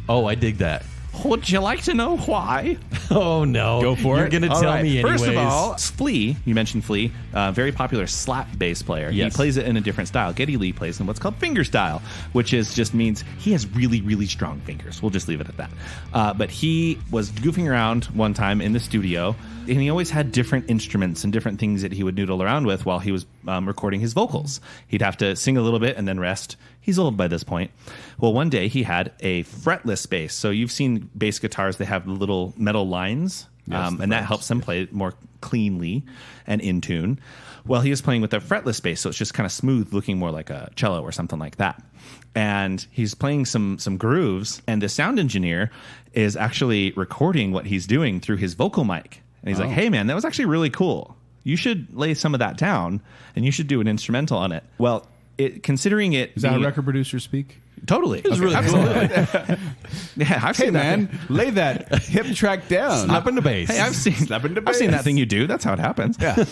Oh, I dig that. Would you like to know why? Oh, no. Go for You're it. going to All tell right. me anyways. First of all, Flea, you mentioned Flea, very popular slap bass player. Yes. He plays it in a different style. Geddy Lee plays in what's called finger style, which just means he has really, really strong fingers. We'll just leave it at that. But he was goofing around one time in the studio, and he always had different instruments and different things that he would noodle around with while he was recording his vocals. He'd have to sing a little bit and then rest. He's old by this point. Well, one day he had a fretless bass. So you've seen bass guitars, they have little metal lines, and that helps them play more cleanly and in tune. Well, he was playing with a fretless bass, so it's just kind of smooth, looking more like a cello or something like that. And he's playing some grooves, and the sound engineer is actually recording what he's doing through his vocal mic. And he's like, "Hey, man, that was actually really cool. You should lay some of that down, and you should do an instrumental on it." Well, considering it... Is that how record producers speak? Totally. It was really absolutely. Yeah, I've Hey, seen that. man, lay that hip track down. Slap in the bass. Hey, I've seen that thing you do. That's how it happens. Yeah.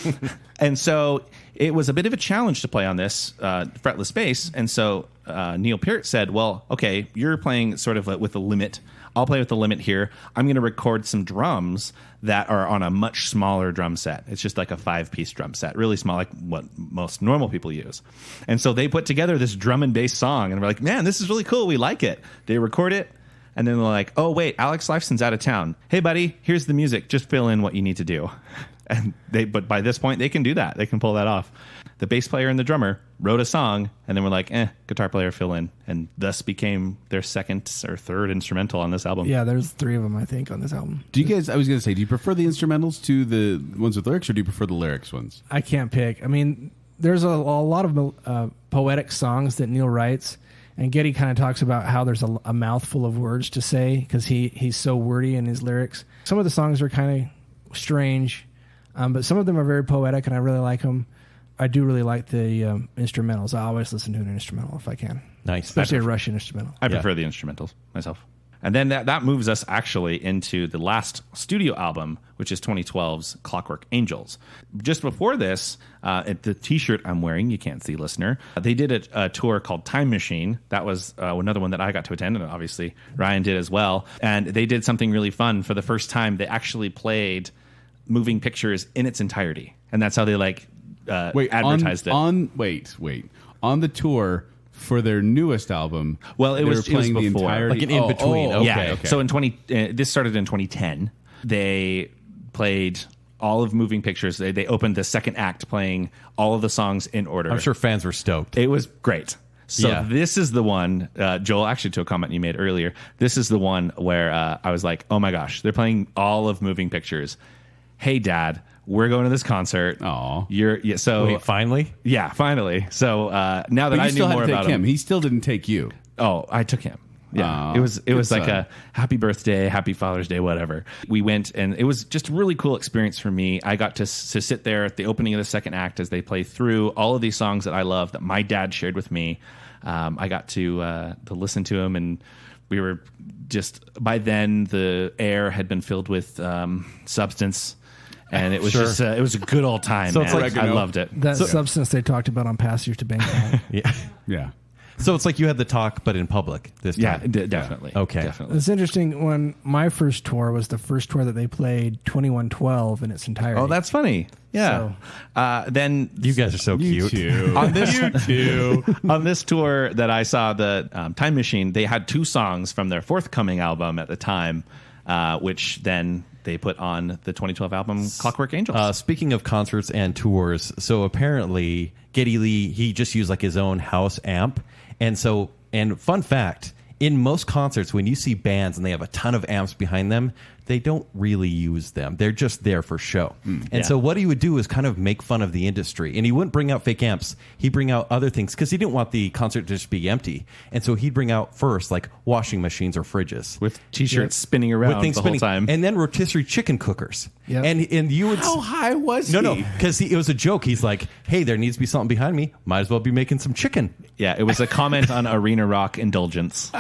And so it was a bit of a challenge to play on this fretless bass. And so Neil Peart said, "Well, okay, you're playing sort of with a limit. I'll play with the limit here. I'm going to record some drums that are on a much smaller drum set. It's just like a 5-piece drum set, really small, like what most normal people use." And so they put together this drum and bass song, and we're like, "Man, this is really cool. We like it." They record it, and then they're like, "Oh, wait, Alex Lifeson's out of town. Hey, buddy, here's the music. Just fill in what you need to do." But by this point, they can do that. They can pull that off. The bass player and the drummer wrote a song, and then we're like, guitar player, fill in. And thus became their second or third instrumental on this album. Yeah, there's 3 of them, I think, on this album. Do you guys, I was going to say, do you prefer the instrumentals to the ones with lyrics, or do you prefer the lyrics ones? I can't pick. I mean, there's a lot of poetic songs that Neil writes, and Geddy kind of talks about how there's a mouthful of words to say because he's so wordy in his lyrics. Some of the songs are kind of strange, but some of them are very poetic, and I really like them. I do really like the instrumentals. I always listen to an instrumental if I can. Nice. Especially a Russian instrumental. I prefer the instrumentals myself. And then that moves us actually into the last studio album, which is 2012's Clockwork Angels. Just before this, the T-shirt I'm wearing, you can't see, listener, they did a tour called Time Machine. That was another one that I got to attend, and obviously Ryan did as well. And they did something really fun. For the first time, they actually played moving pictures in its entirety. And that's how they advertised it. On the tour for their newest album, well, it was playing the before. entirety, Like an in-between. Okay. Yeah. Okay. So this started in 2010. They played all of moving pictures. They opened the second act playing all of the songs in order. I'm sure fans were stoked. It was great. So Yeah. this is the one, Joel, actually to a comment you made earlier, this is the one where I was like, oh my gosh, they're playing all of moving pictures. Hey, Dad, we're going to this concert. Aw. Wait, finally? Yeah, finally. So now that But you I still knew had more to take about him. He still didn't take you. Oh, I took him. Yeah, Aw, it was good like son. a happy birthday, happy Father's Day, whatever. We went, and it was just a really cool experience for me. I got to sit there at the opening of the second act as they play through all of these songs that I love that my dad shared with me. I got to listen to them and we were just, by then the air had been filled with substance. And it was just, it was a good old time. So it's man. like, I loved it. That substance they talked about on Passage to Bangkok. Yeah. So it's like you had the talk, but in public this time. Yeah, definitely. Okay. Definitely. It's interesting. When my first tour was the first tour that they played 2112 in its entirety. Oh, that's funny. Yeah. Then You guys are so cute. on this tour that I saw, the Time Machine, they had 2 songs from their forthcoming album at the time, which then they put on the 2012 album Clockwork Angels. Speaking of concerts and tours, so apparently Geddy Lee, he just used like his own house amp. And fun fact, in most concerts, when you see bands and they have a ton of amps behind them, they don't really use them. They're just there for show. So what he would do is kind of make fun of the industry. And he wouldn't bring out fake amps. He'd bring out other things because he didn't want the concert to just be empty. And so he'd bring out first like washing machines or fridges. with T-shirts spinning around the whole time. And then rotisserie chicken cookers. Yep. And you would... How high was he? No, because it was a joke. He's like, hey, there needs to be something behind me. Might as well be making some chicken. Yeah, it was a comment on arena rock indulgence.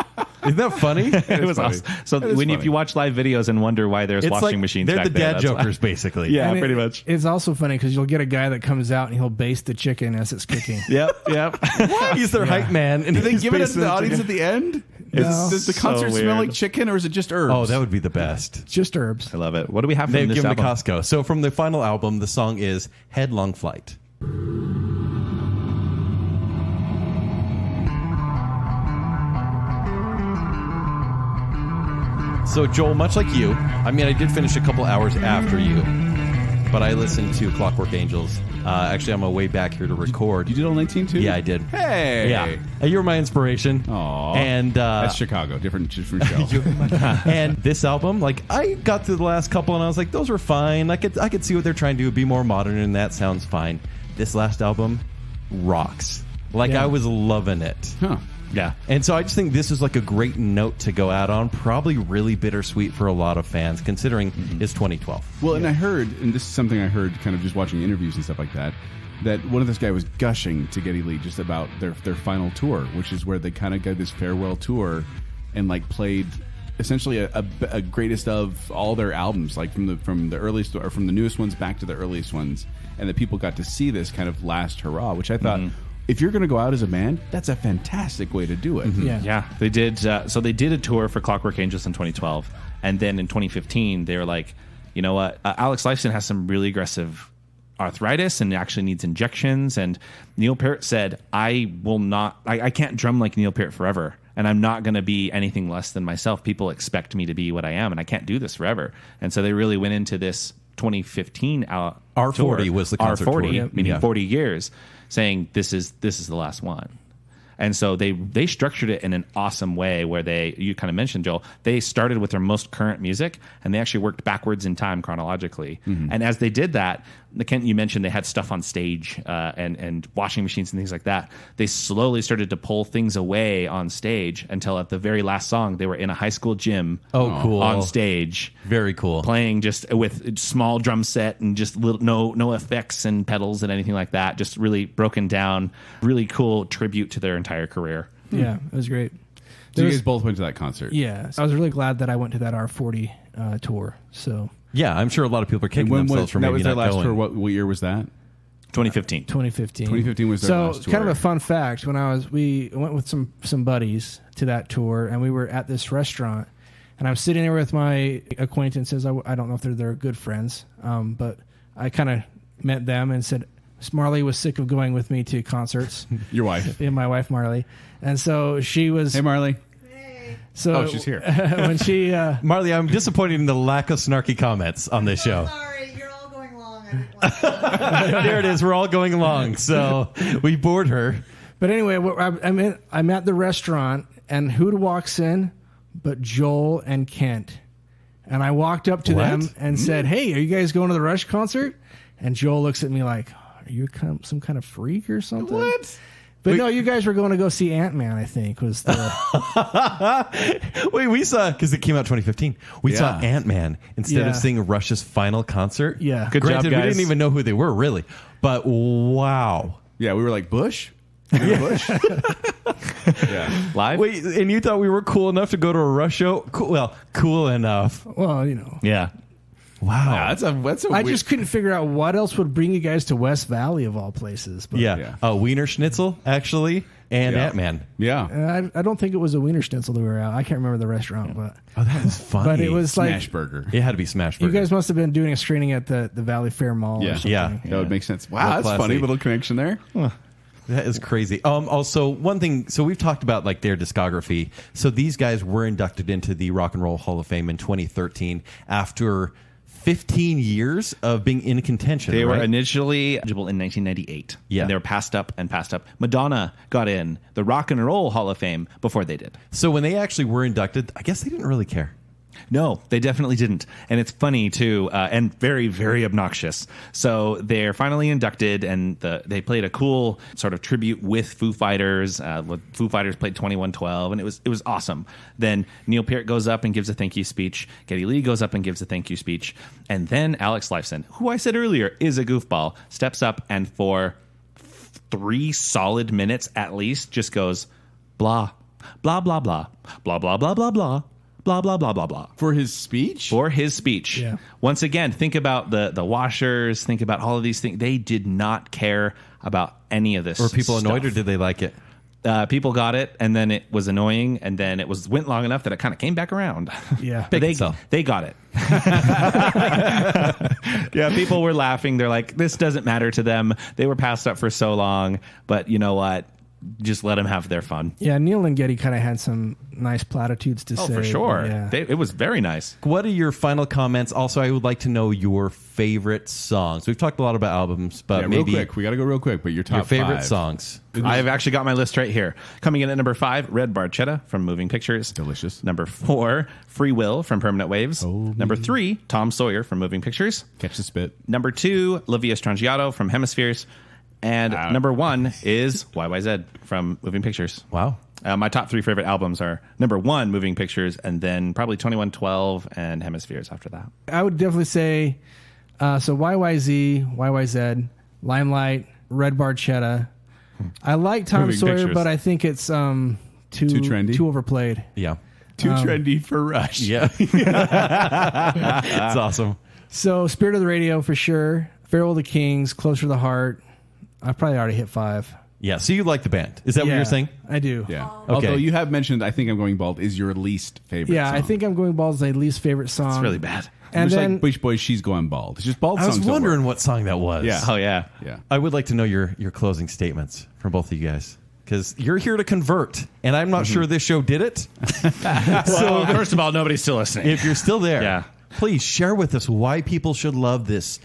Isn't that funny? It was awesome. So if you watch live videos and wonder why there's washing machines they're back the there, dad that's why. jokers, basically. Yeah, And pretty much. It's also funny because you'll get a guy that comes out and he'll baste the chicken as it's cooking. Yep. He's their hype man. And Did they he's give it to basing the the audience chicken. at the end? No. Does the So concert smell weird. like chicken, or is it just herbs? Oh, that would be the best. Just herbs. I love it. What do we have They've from this given to album? Costco. So from the final album, the song is Headlong Flight. So Joel, much like you, I mean, I did finish a couple hours after you, but I listened to Clockwork Angels. Actually, on my way back here to record. You did all 19 too? Yeah, I did. Hey. Yeah. You were my inspiration. Aw. And That's Chicago. Different show. and this album, like, I got to the last couple and I was like, those were fine. I could see what they're trying to do, be more modern, and that sounds fine. This last album rocks. Like, Yeah. I was loving it. Huh. Yeah. And so I just think this is like a great note to go out on. Probably really bittersweet for a lot of fans, considering it's 2012. Well, and I heard, and this is something I heard kind of just watching interviews and stuff like that, that one of this guy was gushing to Geddy Lee just about their final tour, which is where they kind of got this farewell tour and like played essentially a greatest of all their albums, like from the earliest or from the newest ones back to the earliest ones, and that people got to see this kind of last hurrah, which I thought. If you're going to go out as a band, that's a fantastic way to do it. Yeah. Yeah, they did. So they did a tour for Clockwork Angels in 2012, and then in 2015 they were like, you know what? Alex Lifeson has some really aggressive arthritis and actually needs injections. And Neil Peart said, I can't drum like Neil Peart forever, and I'm not going to be anything less than myself. People expect me to be what I am, and I can't do this forever. And so they really went into this 2015 R40 tour, was the concert R40, tour. meaning Yeah. 40 years, saying this is the last one. And so they structured it in an awesome way where you kind of mentioned, Joel, they started with their most current music and they actually worked backwards in time chronologically. And as they did that, Kent, you mentioned they had stuff on stage and washing machines and things like that. They slowly started to pull things away on stage until at the very last song, they were in a high school gym Cool. on stage. Very cool. Playing just with small drum set and just no effects and pedals and anything like that. Just really broken down, really cool tribute to their entire career. Yeah, it was great. So you guys both went to that concert. Yeah, I was really glad that I went to that R40 tour. So Yeah, I'm sure a lot of people are kicking When themselves for that maybe was their not last going. tour? What year was that? 2015. 2015. 2015 was their so last tour. kind of a fun fact. We went with some buddies to that tour, and we were at this restaurant, and I'm sitting there with my acquaintances. I don't know if they're good friends, but I kind of met them and said Marley was sick of going with me to concerts. Your wife. And my wife Marley, and so she was. Hey, Marley. So Oh, she's here. when she. Marley, I'm disappointed in the lack of snarky comments on this show. Sorry, you're all going long. I didn't like There it is. We're all going along. So we bored her. But anyway, I'm at the restaurant, and who walks in but Joel and Kent. And I walked up to them and said, hey, are you guys going to the Rush concert? And Joel looks at me like, are you some kind of freak or something? What? But no, you guys were going to go see Ant-Man, I think, was the... Wait, we saw, because it came out 2015, we saw Yeah. Ant-Man instead Yeah. of seeing Rush's final concert. Yeah. Good job, Granted, we guys. didn't even know who they were, really. But wow. Yeah, we were like, Bush? Yeah. Live? Wait, and you thought we were cool enough to go to a Rush show? Cool, well, cool enough. Well, you know. Yeah. Wow. Yeah, that's a I weird- just couldn't figure out what else would bring you guys to West Valley of all places. But Yeah. Wiener Schnitzel, actually, and Yeah. Ant-Man. Yeah. I don't think it was a Wiener Schnitzel that we were at. I can't remember the restaurant, but Oh, that was funny. but it was like Smash Burger. It had to be Smash Burger. you guys must have been doing a screening at the Valley Fair Mall. Yeah. Or something. Yeah. That would make sense. Wow, Real that's classy. funny. Little connection there. That is crazy. Also, one thing. So we've talked about like their discography. So these guys were inducted into the Rock and Roll Hall of Fame in 2013 after 15 years of being in contention. They were right? initially eligible in 1998. Yeah. And they were passed up and passed up. Madonna got in the Rock and Roll Hall of Fame before they did. So when they actually were inducted, I guess they didn't really care. No, they definitely didn't. And it's funny, too, and very, very obnoxious. So they're finally inducted, and they played a cool sort of tribute with Foo Fighters. Foo Fighters played 2112, and it was awesome. Then Neil Peart goes up and gives a thank you speech. Geddy Lee goes up and gives a thank you speech. And then Alex Lifeson, who I said earlier is a goofball, steps up and for 3 solid minutes at least just goes, blah, blah, blah, blah, blah, blah, blah, blah, blah. Blah, blah, blah, blah, blah. For his speech? For his speech. Yeah. Once again, think about the washers, think about all of these things. They did not care about any of this. Were people annoyed, or stuff. did they like it? People got it, and then it was annoying, and then it went long enough that it kind of came back around. Yeah. But Baconsale. they got it. Yeah, people were laughing. They're like, this doesn't matter to them. They were passed up for so long, but you know what? Just let them have their fun. Yeah, Neil and Geddy kind of had some nice platitudes to say. For sure. Yeah. It was very nice. What are your final comments? Also, I would like to know your favorite songs. We've talked a lot about albums, but Yeah, maybe real quick. We got to go real quick, but your top your favorite 5. songs. I've actually got my list right here. Coming in at number 5, Red Barchetta from Moving Pictures. Delicious. Number 4, Free Will from Permanent Waves. Number 3, Tom Sawyer from Moving Pictures. Catch the spit. Number 2, La Via Strangiato from Hemispheres. And number 1 is YYZ from Moving Pictures. Wow. My top 3 favorite albums are number 1, Moving Pictures, and then probably 2112 and Hemispheres after that. I would definitely say so YYZ, YYZ, Limelight, Red Barchetta. I like Tom Moving Sawyer, Pictures. but I think it's too trendy? too overplayed. Yeah. Too trendy for Rush. Yeah. That's awesome. So Spirit of the Radio for sure. Farewell to Kings, Closer to the Heart. I've probably already hit 5. Yeah. So you like the band. Is that what Yeah, you're saying? I do. Yeah. Okay. Although you have mentioned, I think I'm Going Bald is your least favorite Yeah, song. I think I'm Going Bald is my least favorite song. It's really bad. And Just then like Beach Boys, She's Going Bald. It's just bald I was songs don't wondering work. what song that was. Yeah. Oh, yeah. Yeah. I would like to know your closing statements from both of you guys, because you're here to convert, and I'm not sure this show did it. So, first of all, nobody's still listening. If you're still there, Yeah. please share with us why people should love this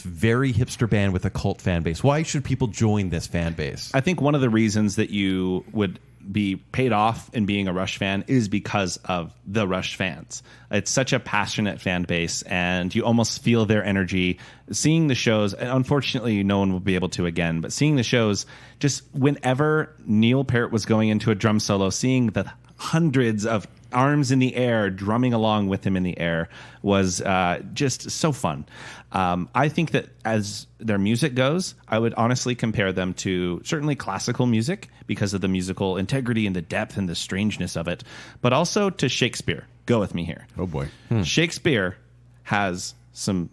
very hipster band with a cult fan base. Why should people join this fan base? I think one of the reasons that you would be paid off in being a Rush fan is because of the Rush fans. It's such a passionate fan base, and you almost feel their energy. Seeing the shows, and unfortunately no one will be able to again, but seeing the shows, just whenever Neil Peart was going into a drum solo, seeing the hundreds of arms in the air drumming along with him in the air was just so fun. I think that as their music goes, I would honestly compare them to certainly classical music because of the musical integrity and the depth and the strangeness of it, but also to Shakespeare. Go with me here. Oh, boy. Shakespeare has some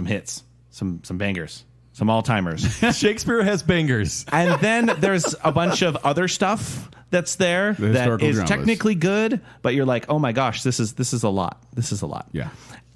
hits, some bangers, some all-timers. Shakespeare has bangers. And then there's a bunch of other stuff that's there The that historical is dramas. technically good, but you're like, oh my gosh, this is a lot. This is a lot. Yeah.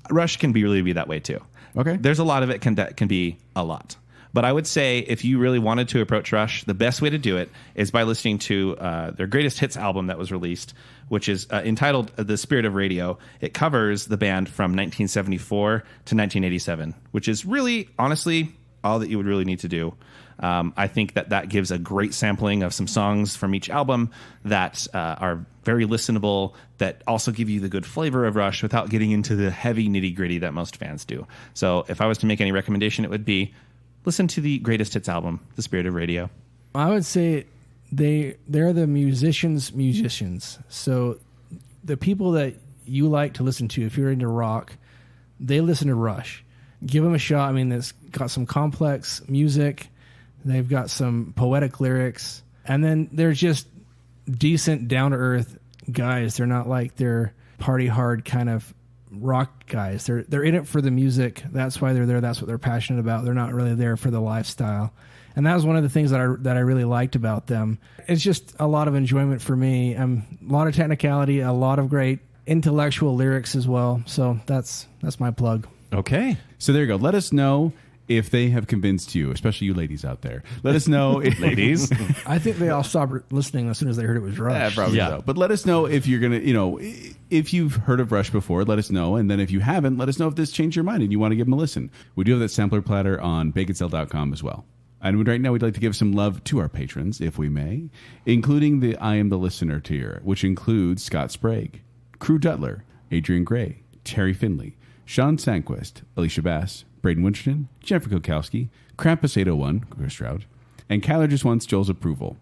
Rush can really be that way too. Okay. There's a lot of it that can be a lot. But I would say if you really wanted to approach Rush, the best way to do it is by listening to their greatest hits album that was released, which is entitled The Spirit of Radio. It covers the band from 1974 to 1987, which is really, honestly, all that you would really need to do. I think that gives a great sampling of some songs from each album that are very listenable, that also give you the good flavor of Rush without getting into the heavy nitty-gritty that most fans do. So if I was to make any recommendation, it would be listen to the greatest hits album, The Spirit of Radio. I would say they're the musicians. So the people that you like to listen to, if you're into rock, they listen to Rush. Give them a shot. I mean, it's got some complex music. They've got some poetic lyrics. And then there's just decent, down-to-earth guys. They're not like they're party hard kind of rock guys. They're in it for the music. That's why they're there. That's what they're passionate about. They're not really there for the lifestyle. And that was one of the things that I really liked about them. It's just a lot of enjoyment for me. A lot of technicality, a lot of great intellectual lyrics as well. So that's my plug. Okay. So there you go. Let us know if they have convinced you, especially you ladies out there. Let us know if ladies. I think they all stopped listening as soon as they heard it was Rush. Yeah, probably so. But let us know if you're going to, if you've heard of Rush before, let us know. And then if you haven't, let us know if this changed your mind and you want to give them a listen. We do have that sampler platter on baconsale.com as well. And right now we'd like to give some love to our patrons, if we may, including the I Am the Listener tier, which includes Scott Sprague, Crew Dutler, Adrian Gray, Terry Finley, Sean Sanquist, Alicia Bass, Braden Winston, Jennifer Kokowski, Krampus801, Chris Stroud, and Kyler just wants Joel's approval.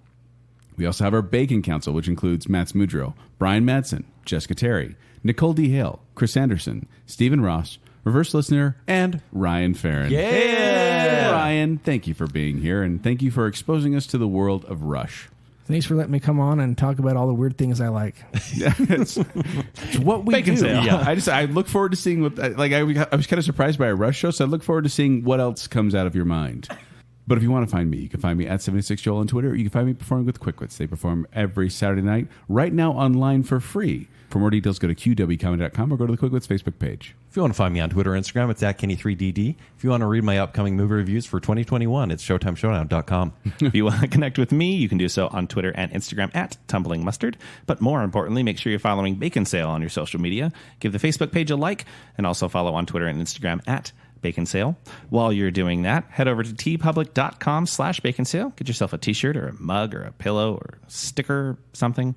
We also have our Bacon Council, which includes Matt Smudro, Brian Madsen, Jessica Terry, Nicole D. Hale, Chris Anderson, Stephen Ross, Reverse Listener, and Ryan Farron. Yeah! Ryan, thank you for being here, and thank you for exposing us to the world of Rush. Thanks for letting me come on and talk about all the weird things I like. It's what we do. Yeah. I look forward to seeing what, I was kind of surprised by a Rush show, so I look forward to seeing what else comes out of your mind. But if you want to find me, you can find me at 76Joel on Twitter, or you can find me performing with Quickwits. They perform every Saturday night, right now online for free. For more details, go to qwcomedy.com or go to the Quickwits Facebook page. If you want to find me on Twitter or Instagram, it's at Kenny3DD. If you want to read my upcoming movie reviews for 2021, it's ShowtimeShowdown.com. If you want to connect with me, you can do so on Twitter and Instagram at Tumbling Mustard. But more importantly, make sure you're following Baconsale on your social media. Give the Facebook page a like, and also follow on Twitter and Instagram at Baconsale. While you're doing that, head over to tpublic.com/Baconsale. Get yourself a t-shirt or a mug or a pillow or a sticker, something.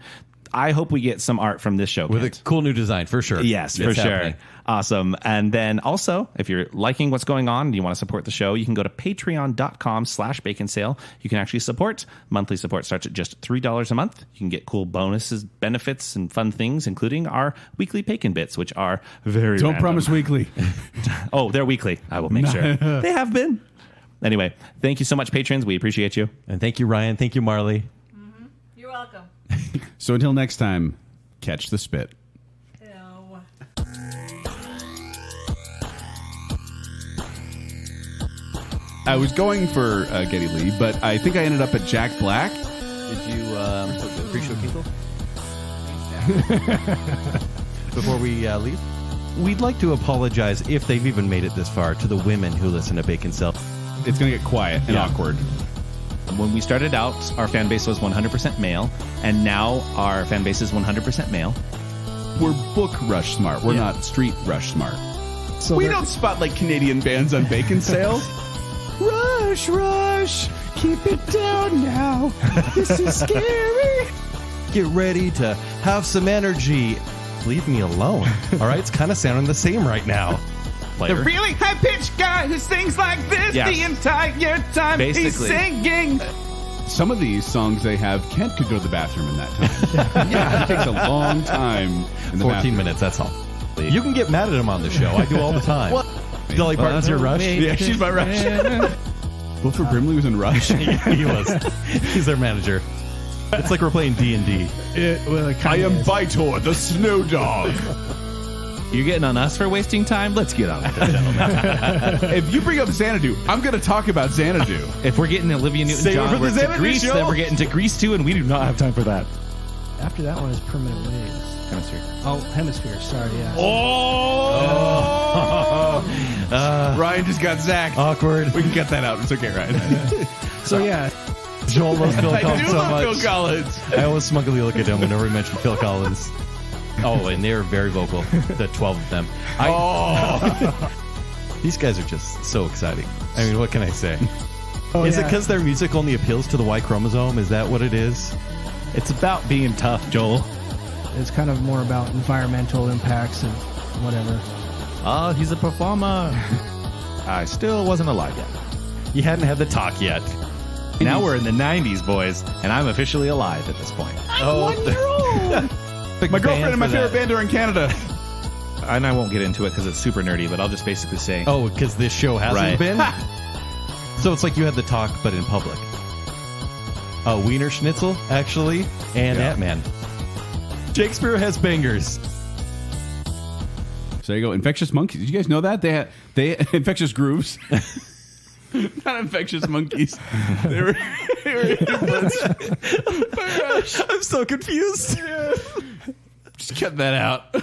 I hope we get some art from this show. With a cool new design, for sure. Yes, for sure. Awesome. And then also, if you're liking what's going on and you want to support the show, you can go to patreon.com/Baconsale. You can actually support. Monthly support starts at just $3 a month. You can get cool bonuses, benefits, and fun things, including our weekly Bacon Bits, which are very Don't random. promise weekly. Oh, they're weekly. I will make sure. They have been. Anyway, thank you so much, patrons. We appreciate you. And thank you, Ryan. Thank you, Marley. You're welcome. So until next time, catch the spit. No. I was going for Geddy Lee, but I think I ended up at Jack Black. Did you put the pre-show Kinkle? Before we leave? We'd like to apologize, if they've even made it this far, to the women who listen to Baconsale. It's going to get quiet and awkward. When we started out, our fan base was 100% male, and now our fan base is 100% male. We're book Rush smart. We're not street Rush smart. So We they're- don't spotlight Canadian bands on Baconsale. Rush, Rush, keep it down now. This is scary. Get ready to have some energy. Leave me alone. All right? It's kind of sounding the same right now. The really high-pitched guy who sings like this Yes. the entire time he's Basically. singing. Some of these songs they have, Kent could go to the bathroom in that time. Yeah, it takes a long time in the 14 bathroom. minutes, that's all. You can get mad at him on the show. I do all the time. What? Dolly Parton's your Rush? Yeah, she's my Rush. Wilford Brimley was in Rush. He was. He's their manager. It's like we're playing D&D. I am Vitor, the snow dog. You're getting on us for wasting time? Let's get on with it, gentlemen. If you bring up Xanadu, I'm going to talk about Xanadu. If we're getting Olivia Save it Newton-John, for we're the to Xanadu Grease, show. then we're getting to Grease too, and we do not have time for that. After that one is Permanent Waves. Hemisphere. Oh, Hemisphere. Sorry, yeah. Ryan just got Zack. Awkward. We can cut that out. It's okay, Ryan. So yeah, Joel loves Phil I Collins do so love much. Phil Collins. I always smugly look at him whenever we mention Phil Collins. Oh, and they're very vocal. The 12 of them. These guys are just so exciting. I mean, what can I say? Is it because their music only appeals to the Y chromosome? Is that what it is? It's about being tough, Joel. it's kind of more about environmental impacts and whatever. Oh, he's a performer. I still wasn't alive yet. You hadn't had the talk yet. Now we're in the 90s, boys, and I'm officially alive at this point. My girlfriend and my favorite band are in Canada. And I won't get into it because it's super nerdy, but I'll just basically say... Oh, because this show hasn't Right. been? So it's like you had the talk, but in public. Wiener Schnitzel, actually, and Ant-Man. Shakespeare has bangers. So there you go. Infectious monkeys. Did you guys know that? They infectious grooves. Not infectious monkeys. They were influenced by Rush. I'm so confused. Just cut that out.